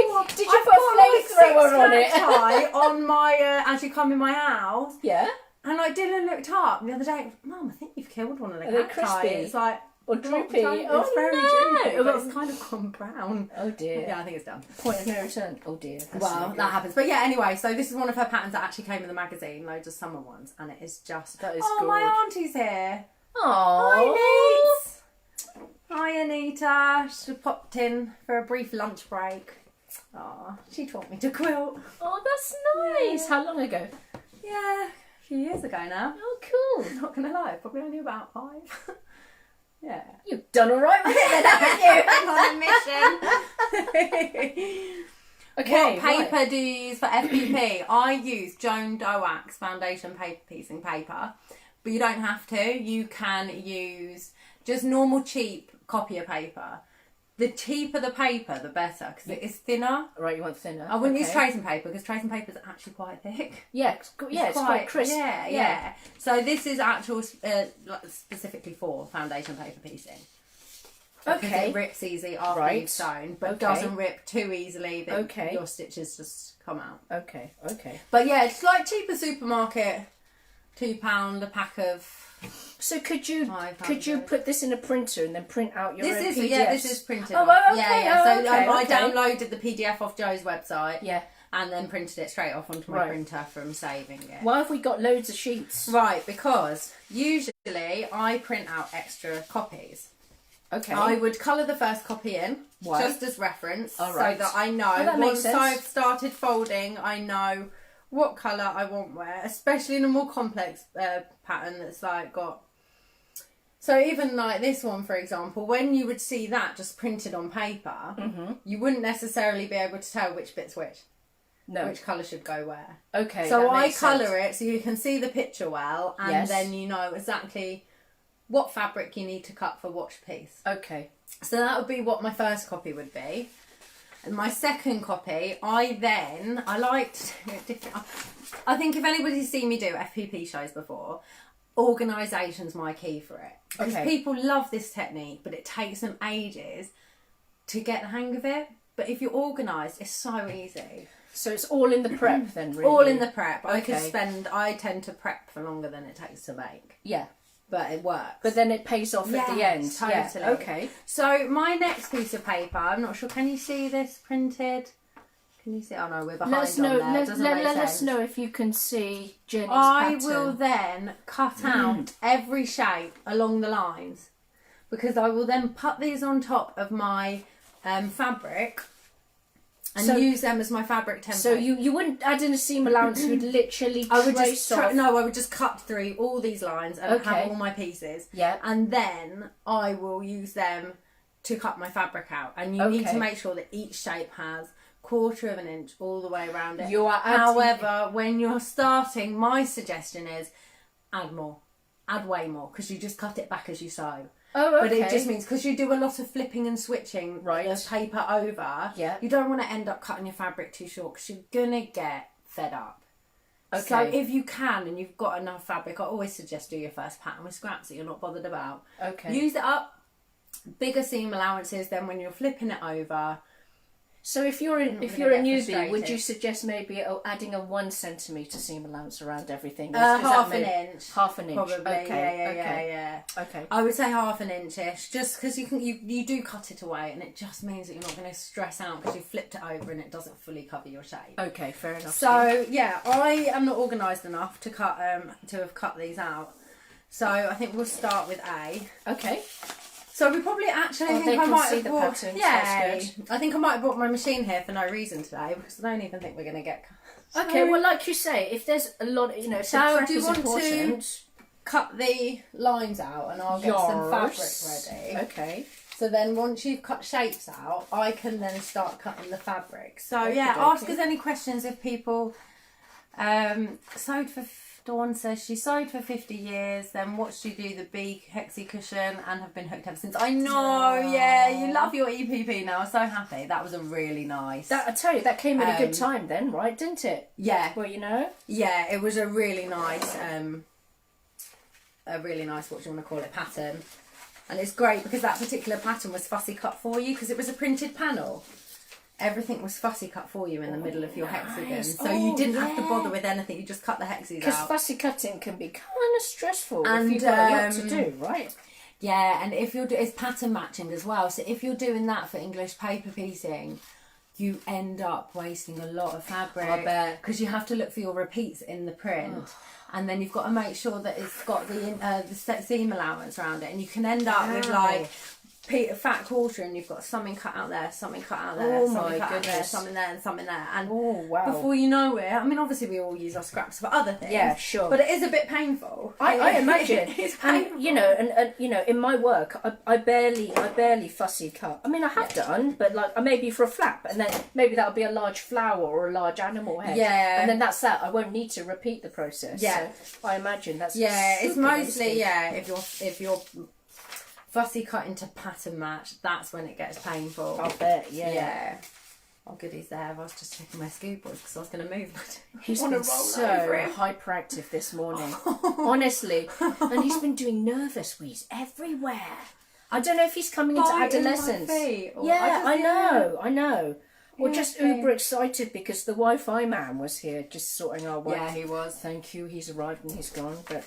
do? Did you put a flamethrower on it? Cacti on my, as you come in my house. Yeah. And I did and looked up the other day. Mum, I think you've killed one of the cacti. Crispy? It's like... Or droopy? It's very droopy, no! but it's kind of gone brown. Oh dear. Yeah, I think it's done. Point of no return. Oh dear. Well, that happens. But yeah, anyway, so this is one of her patterns that actually came in the magazine, loads of summer ones, and it is just... That is Oh, my auntie's here. Aww. Hi, Nate. Hi, Anita. She popped in for a brief lunch break. Aw, she taught me to quilt. Oh, that's nice. How long ago? Yeah, a few years ago now. Oh, cool. Not going to lie, probably only about 5. Yeah. You've done all right with it then, haven't you? I'm on a mission. Okay. What paper do you use for FPP? I use Joan Doak's foundation paper piecing paper, but you don't have to. You can use just normal cheap copier paper. The cheaper the paper, the better, because it is thinner. Right, you want thinner. I wouldn't use tracing paper, because tracing paper is actually quite thick. Yeah, it's quite crisp. Yeah. So this is actual specifically for foundation paper piecing. Because it rips easy after you've sewn, but doesn't rip too easily that your stitches just come out. Okay. But yeah, it's like cheaper supermarket, £2 a pack of So could you 500. put this in a printer and then print out your own PDFs? This is printed. Oh, off. okay. Yeah. So okay. I downloaded the PDF off Joe's website. Yeah. And then printed it straight off onto my printer from saving it. Why have we got loads of sheets? Right, because usually I print out extra copies. Okay. I would colour the first copy in, Why? just as reference, All right. so that I know that makes once sense. I've started folding, I know what colour I want where, especially in a more complex pattern that's like got... So even like this one, for example, when you would see that just printed on paper, you wouldn't necessarily be able to tell which bit's which. No. Which colour should go where. Okay. So that I makes sense. colour it so you can see the picture well, and then you know exactly what fabric you need to cut for which piece. Okay. So that would be what my first copy would be. And my second copy, I like to do it different. I think if anybody's seen me do FPP shows before, organisation's my key for it. Because people love this technique, but it takes them ages to get the hang of it. But if you're organised, it's so easy. So it's all in the prep then, really? All in the prep. Okay. I tend to prep for longer than it takes to make. Yeah. But it works. But then it pays off at the end. Totally. Yeah. Okay. So my next piece of paper, I'm not sure, can you see this printed? Can you see? Oh no, we're behind Let us know. on there. Let us know if you can see Jenny's I pattern. will then cut out every shape along the lines, because I will then put these on top of my fabric and use them as my fabric template. So you wouldn't add in a seam allowance, you would literally trace off. No, I would just cut through all these lines and have all my pieces. Yeah. And then I will use them to cut my fabric out. And you need to make sure that each shape has 1/4 of an inch all the way around it. However, when you're starting, my suggestion is add more. Add way more, because you just cut it back as you sew. Oh, okay. But it just means, because you do a lot of flipping and switching the paper over, you don't want to end up cutting your fabric too short, because you're going to get fed up. Okay. So if you can and you've got enough fabric, I always suggest do your first pattern with scraps that you're not bothered about. Okay. Use it up. Bigger seam allowances, then when you're flipping it over. So if you're a newbie, would you suggest maybe adding a 1 centimetre seam allowance around everything? Half an inch. Half an inch. Probably. Okay. Yeah. Okay. I would say half an inch-ish, just because you do cut it away, and it just means that you're not going to stress out because you flipped it over and it doesn't fully cover your shape. Okay, fair enough. So yeah, I am not organised enough to have cut these out. So I think we'll start with A. Okay. So we probably actually think I might have brought... Patterns. Yeah, that's good. I think I might have brought my machine here for no reason today, because I don't even think we're going to get... Okay, well, like you say, if there's a lot, if the prep do you is want important... to cut the lines out and I'll get some fabric ready? Okay. So then once you've cut shapes out, I can then start cutting the fabric. So yeah, ask us any questions if people sewed for... Dawn says she sewed for 50 years, then watched you do the big hexie cushion and have been hooked ever since. I know, yeah, you love your EPP now. I'm so happy. That was a really nice... I tell you, that came at a good time then, right? Didn't it? Yeah. Well, you know? Yeah, it was a really nice, what do you want to call it, pattern. And it's great because that particular pattern was fussy cut for you, because it was a printed panel. Everything was fussy cut for you in the middle of your hexagon. So you didn't have to bother with anything, you just cut the hexes out. Because fussy cutting can be kind of stressful and, if you've got a lot to do, right? Yeah, and if it's pattern matching as well. So if you're doing that for English paper piecing, you end up wasting a lot of fabric. I bet. Because you have to look for your repeats in the print. And then you've got to make sure that it's got the seam allowance around it. And you can end up with like... fat quarter, and you've got something cut out there, something cut out there, something cut out there, something there, and something there, and before you know it, I mean, obviously we all use our scraps for other things, yeah, sure, but it is a bit painful. I imagine, it's painful. And you know, in my work, I barely fussy cut. I mean, I have done, but like maybe for a flap, and then maybe that'll be a large flower or a large animal head, and then that's that. I won't need to repeat the process. Yeah, so I imagine that's it's mostly if you're fussy cut into pattern match, that's when it gets painful. I'll bet, yeah. Oh, goodies there. I was just checking my scoop board because I was going to move. He's been so hyperactive this morning, honestly. And he's been doing nervous wheeze everywhere. I don't know if he's coming into adolescence. Yeah, I know. We're just uber excited because the Wi-Fi man was here just sorting our Wi-Fi. Yeah, he was. Thank you. He's arrived and he's gone. But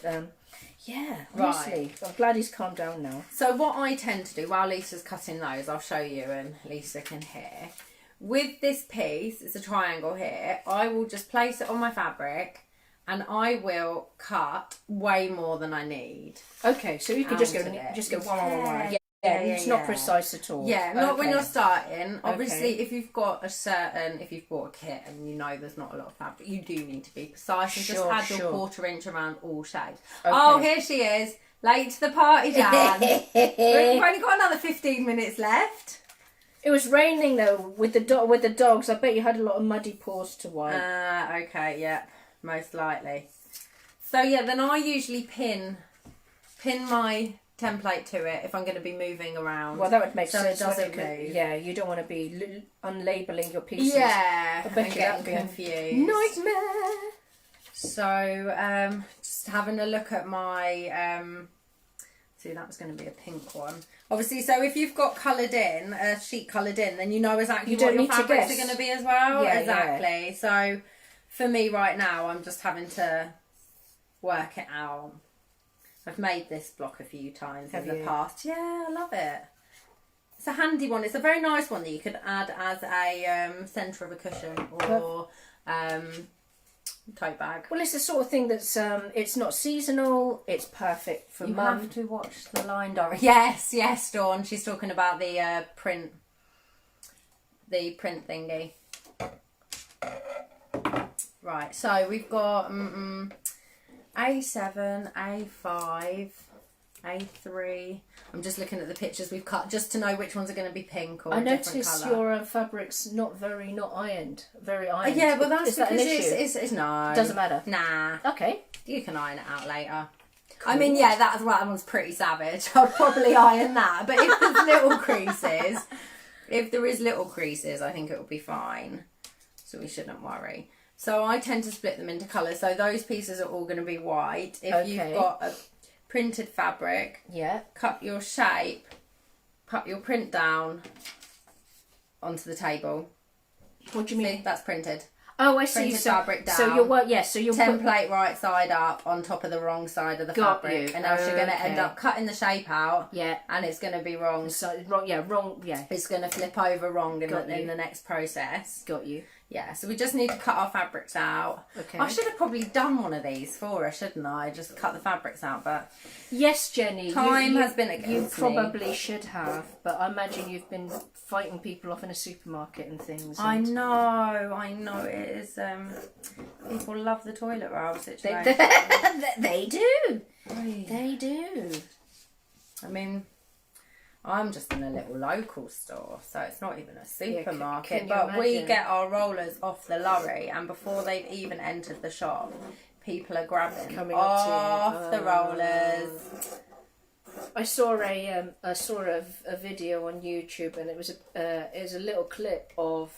yeah, Right. honestly, I'm glad he's calmed down now. So what I tend to do while Lisa's cutting those, I'll show you and Lisa can hear. With this piece, it's a triangle here, I will just place it on my fabric and I will cut way more than I need. Okay, so you can just go one. Yeah, it's not precise at all. Yeah, not when Okay. you're starting. Obviously, Okay. if you've bought a kit and you know there's not a lot of fabric, you do need to be precise and just Sure, add your sure. 1/4 inch around all shapes. Okay. Oh, here she is, late to the party, Jan. We've only got another 15 minutes left. It was raining though with the dogs. I bet you had a lot of muddy paws to wipe. Okay, yeah, most likely. So yeah, then I usually pin my template to it if I'm going to be moving around. Well, that would make so sense. it doesn't wouldn't it? move. Yeah, you don't want to be unlabeling your pieces. Yeah, I bet and you getting that'd be a confused. nightmare. So just having a look at my see, that was going to be a pink one. Obviously, so if you've got coloured in, a sheet coloured in, then you know exactly You what don't your need to fabrics guess. are going to be as well. Yeah, exactly. So for me right now, I'm just having to work it out. I've made this block a few times Have in the you? past. Yeah, I love it. It's a handy one. It's a very nice one that you could add as a centre of a cushion or tote bag. Well, it's the sort of thing that's it's not seasonal. It's perfect for You mum. have to watch the line, Dora. Yes, Dawn. She's talking about the print thingy. Right, so we've got A7, A5, A3. I'm just looking at the pictures we've cut just to know which ones are going to be pink or I a different notice colour. your fabrics not ironed, very ironed. Yeah, well that's Is that because an issue? it's no. Doesn't matter. Nah. Okay. You can iron it out later. I mean, yeah, that one's pretty savage. I'd probably iron that. But if there's little creases, if there is little creases, I think it will be fine. So we shouldn't worry. So I tend to split them into colours. So those pieces are all going to be white. If you've got a printed fabric, Yeah. cut your shape, cut your print down onto the table. What do you mean? See, that's printed. Oh, I see. Printed fabric down. So you're Template right side up on top of the wrong side of the Got fabric, you. and else you're going to Okay. end up cutting the shape out. Yeah. And it's going to be wrong. So wrong. Yeah. Wrong. Yeah. It's going to flip over wrong in Got you. the next process. Got you. Yeah, so we just need to cut our fabrics out. Okay. I should have probably done one of these for her, shouldn't I? Just cut the fabrics out, but Yes, Jenny. Time you, has been You against me. probably should have, but I imagine you've been fighting people off in a supermarket and things. I and- know it is. People love the toilet roll situation. They do. Oi. They do. I mean, I'm just in a little local store, so it's not even a supermarket. can you but we imagine? get our rollers off the lorry, and before they've even entered the shop, people are grabbing Coming up to you. off the rollers. I saw a video on YouTube, and it was a little clip of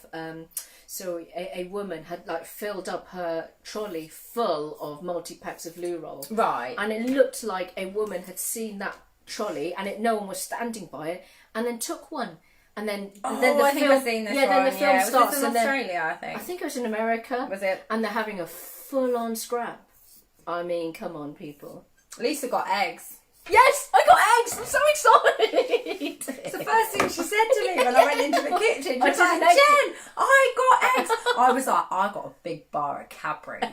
so a woman had like filled up her trolley full of multi-packs of loo roll, Right. and it looked like a woman had seen that trolley, and no one was standing by it, and then took one, and then then the I think film, I've seen this yeah, one. then the film Was starts, this in and then Australia, I think it was in America, Was it? and they're having a full-on scrap. I mean, come on, people. Lisa got eggs. Yes, I got eggs. I'm so excited. It's the first thing she said to me when I went into the kitchen. She was like, didn't know. Jen, I got eggs. I was like, I got a big bar of Cadbury's.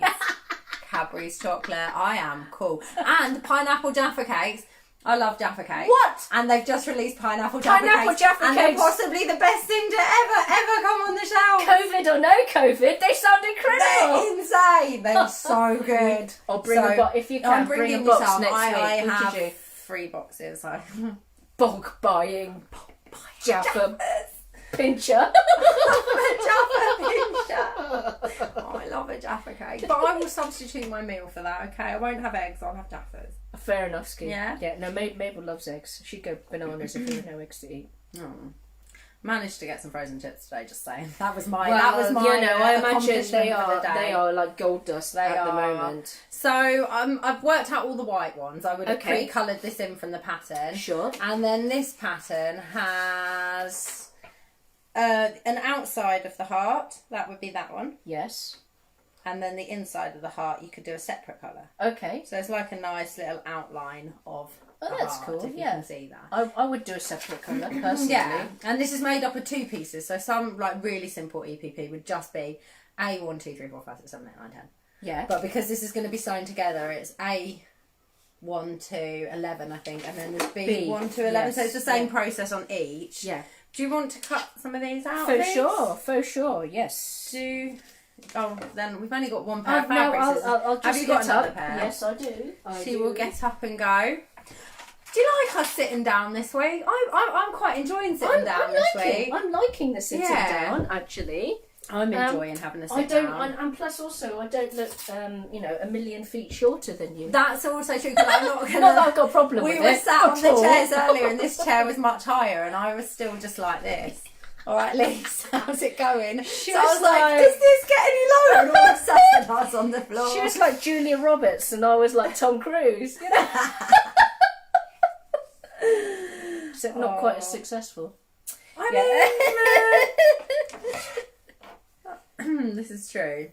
Cadbury's chocolate. I am cool. And pineapple Jaffa cakes. I love Jaffa cakes. What? And they've just released pineapple Jaffa Pineapple cakes. Jaffa and cakes. they're possibly the best thing to ever come on the shelf. COVID or no COVID, they sound incredible. They're insane. They're so good. I'll bring a box if you can. I'm bring a bringing box you some. next I week. What have did you? 3 boxes. So. Bulk buying. Jaffa pincher. Jaffa pincher. Oh, I love a Jaffa cake. But I will substitute my meal for that, okay? I won't have eggs, I'll have Jaffas. Fair enough, Ski. Yeah? Yeah. No, Mabel loves eggs. She'd go bananas if there were no eggs to eat. Oh. Managed to get some frozen chips today, just saying. That was my you know, I imagine accomplishment for the day. they are like gold dust at the moment. So I've worked out all the white ones. I would have Okay. pre-coloured this in from the pattern. Sure. And then this pattern has an outside of the heart, that would be that one. Yes. And then the inside of the heart, you could do a separate colour. Okay. So it's like a nice little outline of the that's heart, cool. if you Yeah. can see that. I would do a separate colour, personally. Yeah, and this is made up of 2 pieces. So some like really simple EPP would just be A 1, 2, 3, 4, 5, 6, 7, 8, 9, 10. Yeah. But because this is going to be sewn together, it's A 1 to 11, I think, and then there's B 1 to 11. Yes. So it's the same process on each. Yeah. Do you want to cut some of these out? For sure, yes. Oh, then we've only got one pair of No, fabrics. I'll just Have you got get another up. pair? Yes, I do. She will get up and go. Do you like us sitting down this week? I'm quite enjoying sitting down this week. I'm liking the sitting down, actually. I'm enjoying having a sit I don't, down. and plus also I don't look, a million feet shorter than you. That's also true, because I'm not going to... Not that I've got a problem with We it. were sat on at the all. chairs earlier and this chair was much higher and I was still just like this. All right, Lise, how's it going? She so I was was like, like- does this get any lower? And all of a sudden I was on the floor. She was like Julia Roberts and I was like Tom Cruise, you know. Except not quite as successful. I mean, this is true.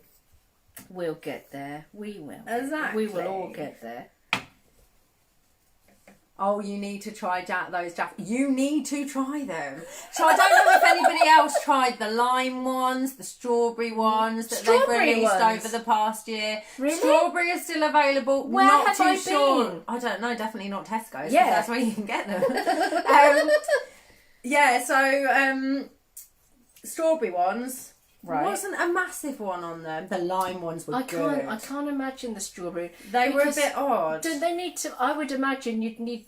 We'll get there. We will. Exactly. We will all get there. Oh, you need to try those jackets. You need to try them. So I don't know if anybody else tried the lime ones, the strawberry ones that Strawberry they've released ones? over the past year. Really? Strawberry is still available. Where not have too I sure. been? I don't know. Definitely not Tesco's. 'Cause Yeah. that's where you can get them. Yeah. So strawberry ones. Right. Wasn't a massive one on them. The lime ones were good. I can't imagine the strawberry. They were a Because bit odd. Don't they need to? I would imagine you'd need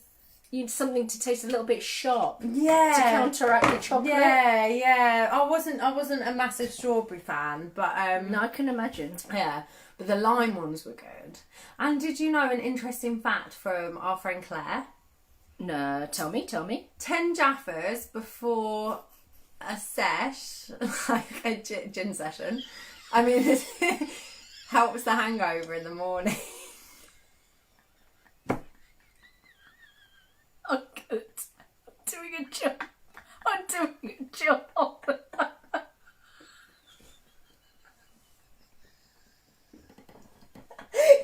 something to taste a little bit sharp Yeah. to counteract the chocolate. Yeah. I wasn't a massive strawberry fan, but No, I can imagine. yeah. But the lime ones were good. And did you know an interesting fact from our friend Claire? No, tell me. 10 Jaffas before a sesh, like a gin session. I mean, it helps the hangover in the morning. Oh, good. I'm doing a job.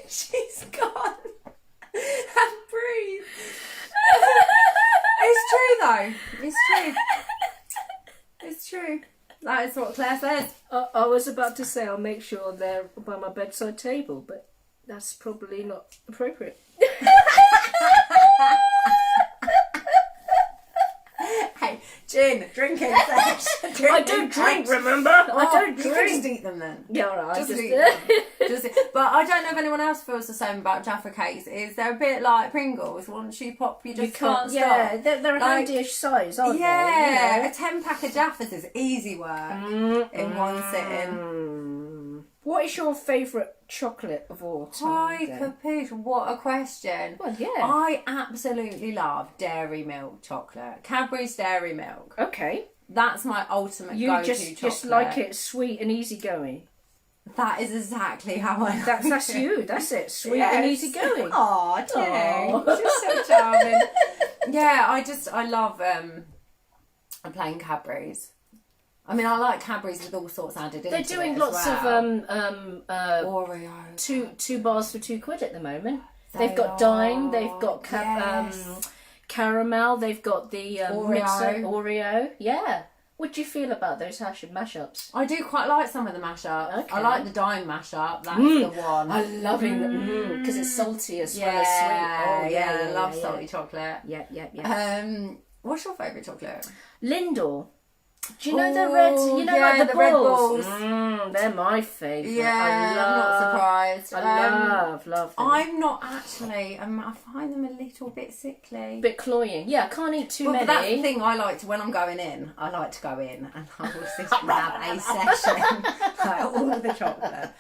She's gone. And breathe. It's true though. It's true. It's true. That is what Claire says. I was about to say I'll make sure they're by my bedside table, but that's probably not appropriate. Hey, gin, drinking sesh. I don't drink, remember? I don't You can drink. just eat them then. Yeah, alright. Just eat them. But I don't know if anyone else feels the same about Jaffa cakes. Is they're a bit like Pringles. Once you pop, you just can't stop. Yeah, they're a Like- handyish size, aren't Yeah, they? a 10-pack of Jaffas is easy work in one sitting. What is your favourite chocolate of all Hi, time? then? Capiche, what a question. Well, yeah. I absolutely love dairy milk chocolate. Cadbury's Dairy Milk. Okay. That's my ultimate You go-to just chocolate. like it sweet and easygoing. That is exactly how I like That's it. you. That's it. Sweet Yes. and easygoing. Aw, Aw. Jenny. She's so charming. Yeah, I love plain Cadbury's. I mean, I like Cadbury's with all sorts added into They're it doing as lots well. of Oreo. two bars for £2 at the moment. They They've got are. Dime. They've got Yes. caramel. They've got the Oreo. mixer Oreo. Yeah. What do you feel about those mashups? I do quite like some of the mashups. Okay. I like the Dime mashup. That's the one. I'm loving them because it's salty as well as Yeah, sweet. Oh yeah, I love yeah. salty chocolate. Yeah. What's your favourite chocolate? Lindor. Do you know the red? You know, yeah, like the Red balls. Balls. They're my favourite. Yeah, I'm not surprised. I love them. I'm not actually. I find them a little bit sickly. bit cloying. Yeah, I can't eat too But many. that's the thing. I like to when I'm going in. I like to go in and I will sit and have a session, like all of the chocolate.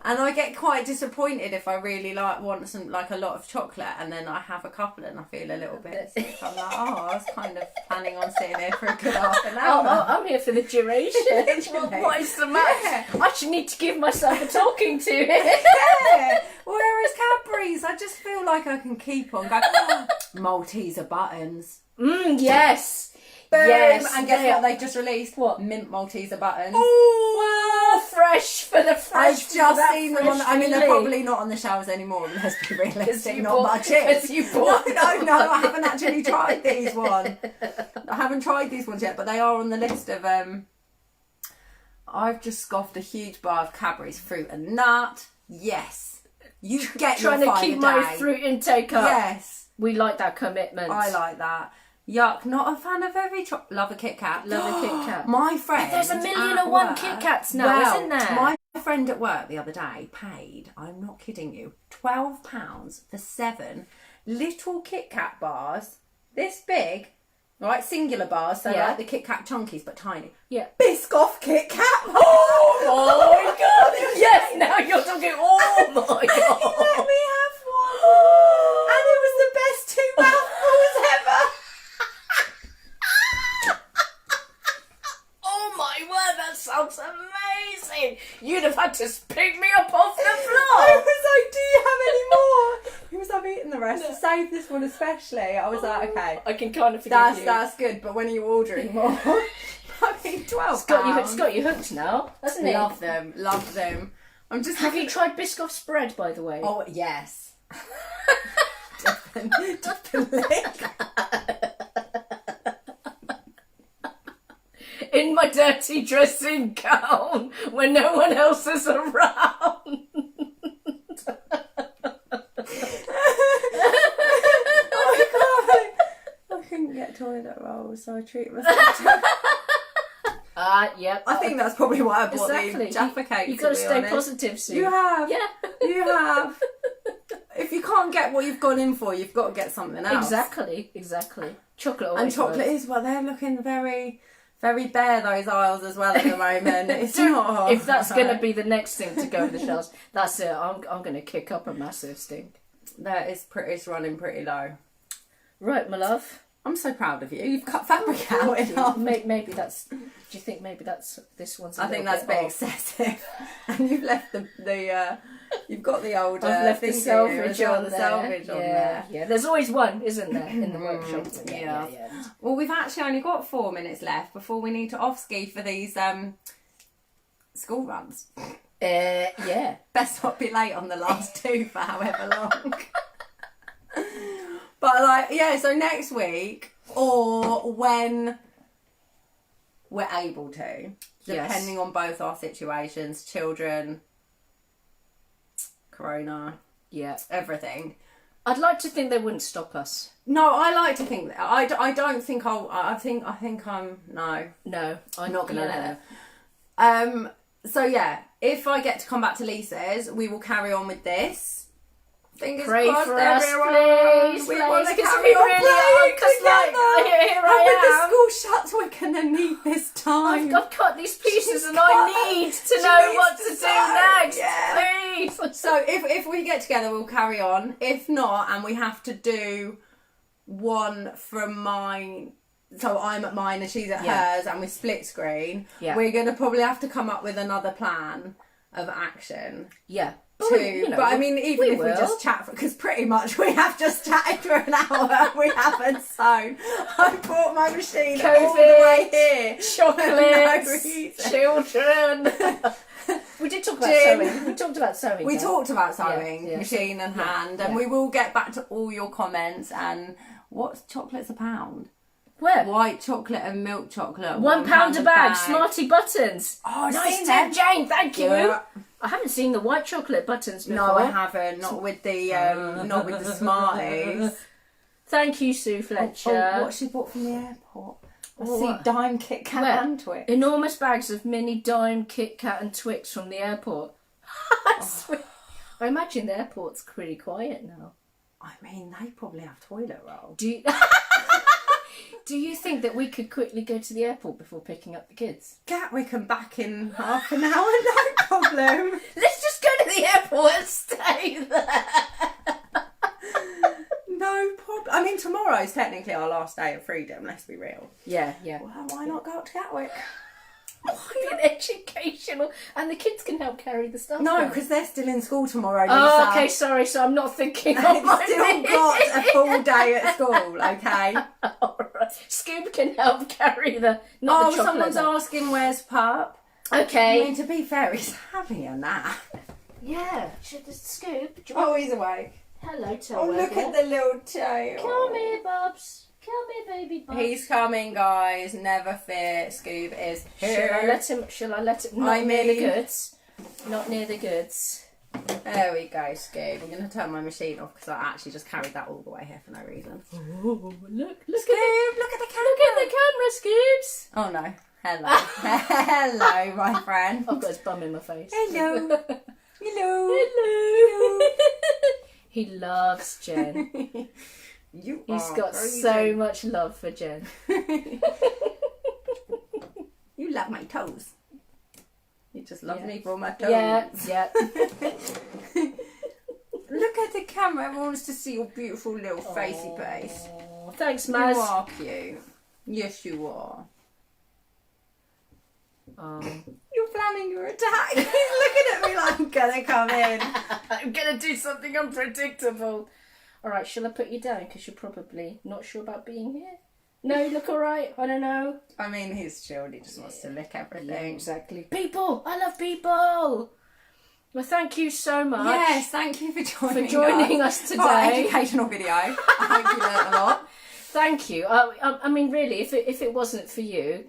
And I get quite disappointed if I really want a lot of chocolate, and then I have a couple and I feel a little bit sick. I'm like, I was kind of planning on sitting here for a good half an hour. I'm here for the duration. Literally. What is the matter? Yeah. I should need to give myself a talking to. Yeah. Whereas Cadbury's, I just feel like I can keep on going. Malteser buttons. Yes. Yes, and guess they what are. they just released? What? Mint Malteser buttons. Oh, fresh for the fresh. I've just seen them on. I mean, they're probably not on the shelves anymore. Let's be realistic. Not much is. No, I haven't actually tried these ones. I haven't tried these ones yet, but they are on the list of. I've just scoffed a huge bar of Cadbury's fruit and nut. Yes, you get trying your to keep my fruit intake up. Yes, we like that commitment. I like that. Yuck, not a fan of every love a Kit Kat. Love a Kit Kat. My friend. There's 1,000,001 Kit Kats now, isn't there? My friend at work the other day paid, I'm not kidding you, £12 for 7 little Kit Kat bars, this big, right, singular bars, so Yeah. like the Kit Kat chunkies but tiny. Yeah. Biscoff Kit Kat. Oh my god! Yes, now you're talking. Oh my god! He let me have one, and it was the best 2 mouthfuls ever. Oh my word, that sounds amazing! You'd have had to pick me up off the floor! I was like, do you have any more? He was like, I've eaten the rest. No. Save this one especially. I was like, okay. I can kind of forgive you. That's good, but when are you ordering more? I mean, £12. It's got you hooked now, hasn't it? Love them. I'm just. Have you tried Biscoff spread, by the way? Oh yes. Definitely. In my dirty dressing gown, when no one else is around. I couldn't get toilet rolls, so I treat myself. Yep. I think that's probably why I bought Exactly. the Jaffa cake. You've got to stay honest. positive, Sue. You have. Yeah. You have. If you can't get what you've gone in for, you've got to get something else. Exactly. Chocolate always And chocolate works. is, well, they're looking very, very bare, those aisles as well at the moment. It's not. If that's going to be the next thing to go in the shelves, that's it. I'm going to kick up a massive stink. That is pretty, it's running pretty low. Right, my love. I'm so proud of you. You've cut fabric out in half. Maybe that's. Do you think maybe that's this one's? I think that's a bit excessive. And you've left the you've got the old. I've left the selvage on the there. selvage on there. Yeah. There's always one, isn't there, in the workshop? Yeah. Well, we've actually only got 4 minutes left before we need to off ski for these school runs. Yeah. Best not be late on the last 2 for however long. But like, yeah, so next week or when we're able to, depending on both our situations, children, corona, everything. I'd like to think they wouldn't stop us. No, I like to think that. I don't think I think I'm no. No, I'm not gonna let it. So yeah, if I get to come back to Lisa's, we will carry on with this. Fingers Pray crossed, for us, everyone. please. We want to Because carry on playing together. Here And I when am. the school shuts, we're gonna need this time. I've cut these pieces and cut I them. need to She know needs what to to do know, next. yeah. Please. So if we get together, we'll carry on. If not, and we have to do one from mine. So I'm at mine and she's at hers, and we split screen. Yeah. We're gonna probably have to come up with another plan of action. Yeah. But I mean, even if we just chat, because pretty much we have just chatted for an hour, we haven't sewn. I brought my machine all the way here. Chocolates, children. We did talk about sewing. We talked about sewing. We talked about sewing, yeah. machine and hand, and we will get back to all your comments. And what's chocolates a pound? Where? White chocolate and milk chocolate. £1 a bag. Smarty buttons. Oh, nice seen tip, them. Jane. Thank you. Yeah. I haven't seen the white chocolate buttons before. No, I haven't. Not with the Smarties. Thank you, Sue Fletcher. Oh, what she bought from the airport. I see Dime, Kit Kat and Twix. Enormous bags of mini Dime, Kit Kat and Twix from the airport. I imagine the airport's pretty quiet now. I mean, they probably have toilet roll. Do you think that we could quickly go to the airport before picking up the kids? Gatwick and back in half an hour, no problem. Let's just go to the airport and stay there. No problem. I mean, tomorrow's technically our last day of freedom, let's be real. Yeah. Well, why not go up to Gatwick? An educational, and the kids can help carry the stuff. No, because they're still in school tomorrow, Lisa. Oh, okay, sorry. So I'm not thinking. They've still got a full day at school, okay? All right. Scoob can help carry the the chocolate. Someone's asking where's Pup. Okay. I mean, to be fair, he's having a nap. Yeah. Should the Scoob? He's awake. Hello, toe. Oh, look at the little tail. Come here, Bubs. Come here, baby Bubs. He's coming, guys. Never fear. Scoob is here. Shall I let him? Not near the goods. Not near the goods. There we go, Scoob. I'm going to turn my machine off because I actually just carried that all the way here for no reason. Ooh, look Scoob, look at the camera. Look at the camera, Scoobs. Oh, no. Hello. Hello, my friend. I've got his bum in my face. Hello. Hello. Hello. He loves Jen. He's got crazy. so much love for Jen. You love my toes. You just love me for my toes. Yeah. Look at the camera. Everyone wants to see your beautiful little facey face. Thanks, You Maz. are cute. Yes, you are. You're planning your attack. He's looking at me like I'm gonna come in. I'm gonna do something unpredictable. All right, shall I put you down because you're probably not sure about being here? No, you look all right. I don't know. I mean, he's chilled. He just wants to lick everything. Yeah, exactly. People, I love people. Well, thank you so much. Yes, thank you for joining us For today. our educational video. I hope you learned a lot. Thank you. I mean, really, if it wasn't for you,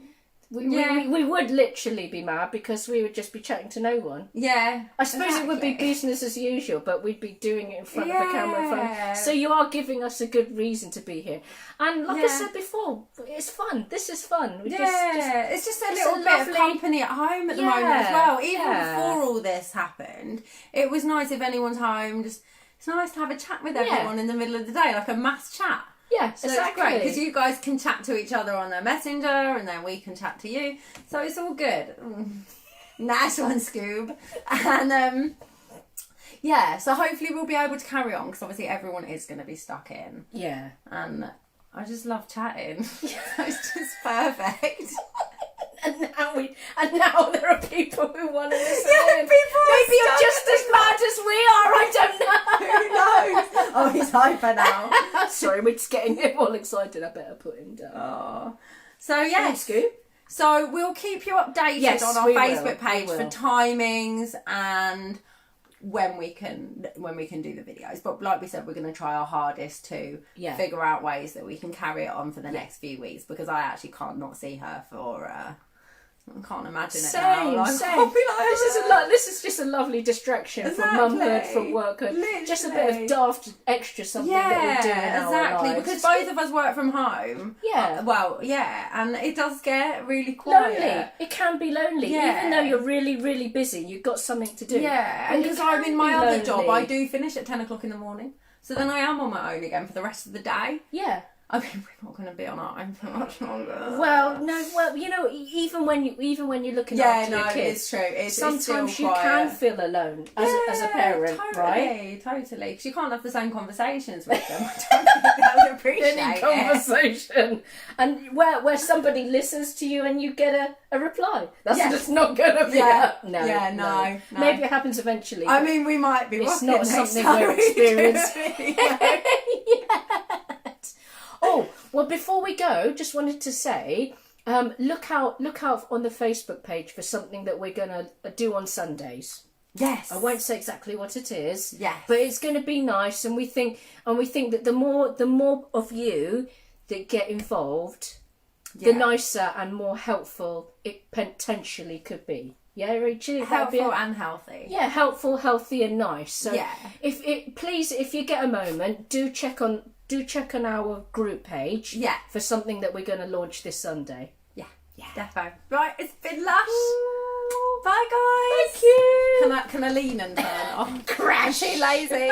we would literally be mad because we would just be chatting to no one. Yeah. I suppose it would be business as usual, but we'd be doing it in front of a camera. In front. So you are giving us a good reason to be here. And like I said before, it's fun. This is fun. It's just a little bit of company at home at the moment as well. Even before all this happened, it was nice if anyone's home. It's nice to have a chat with everyone in the middle of the day, like a mass chat. Yeah, so exactly. It's great because you guys can chat to each other on their messenger and then we can chat to you. So it's all good. Nice one, Scoob. And so hopefully we'll be able to carry on because obviously everyone is going to be stuck in. Yeah. And I just love chatting. It's just perfect. And now there are people who want to listen in. People Maybe you're just as mad as we are, I don't know. Who knows? Oh, he's hyper now. Sorry, we're just getting him all excited. I better put him down. Oh. So, yes. Scoop. So, we'll keep you updated on our Facebook page for timings and when we can do the videos. But like we said, we're going to try our hardest to figure out ways that we can carry it on for the next few weeks because I actually can't not see her for... I can't imagine it now. Like, Same. I'll be like, This is just a lovely distraction from mumhood, from workhood. Just a bit of daft extra something that we do in our lives. Because both of us work from home. Yeah. And it does get really quiet. Lonely. It can be lonely. Yeah. Even though you're really, really busy, you've got something to do. Yeah, and because I'm in my other job, I do finish at 10 o'clock in the morning. So then I am on my own again for the rest of the day. Yeah. I mean, we're not going to be on our own for much longer. Well, you know, even when you're looking after your kids, it's true. Sometimes you can feel alone as a parent, right? Totally, because you can't have the same conversations with them. I don't think they would appreciate any conversation, and where somebody listens to you and you get a reply. That's just not going to be. No. Maybe it happens eventually. I mean, we might be. It's not something we're experiencing. Oh, well, before we go, just wanted to say, look out on the Facebook page for something that we're going to do on Sundays. Yes. I won't say exactly what it is. Yes. But it's going to be nice, and we think that the more of you that get involved, the nicer and more helpful it potentially could be. Yeah, Rachel. Helpful and healthy. Yeah, helpful, healthy, and nice. So if you get a moment, do check on our group page. Yeah. For something that we're going to launch this Sunday. Yeah. Defo. Right, it's been lush. Bye, guys. Thank you. Can I lean and turn off? Crash. Too lazy.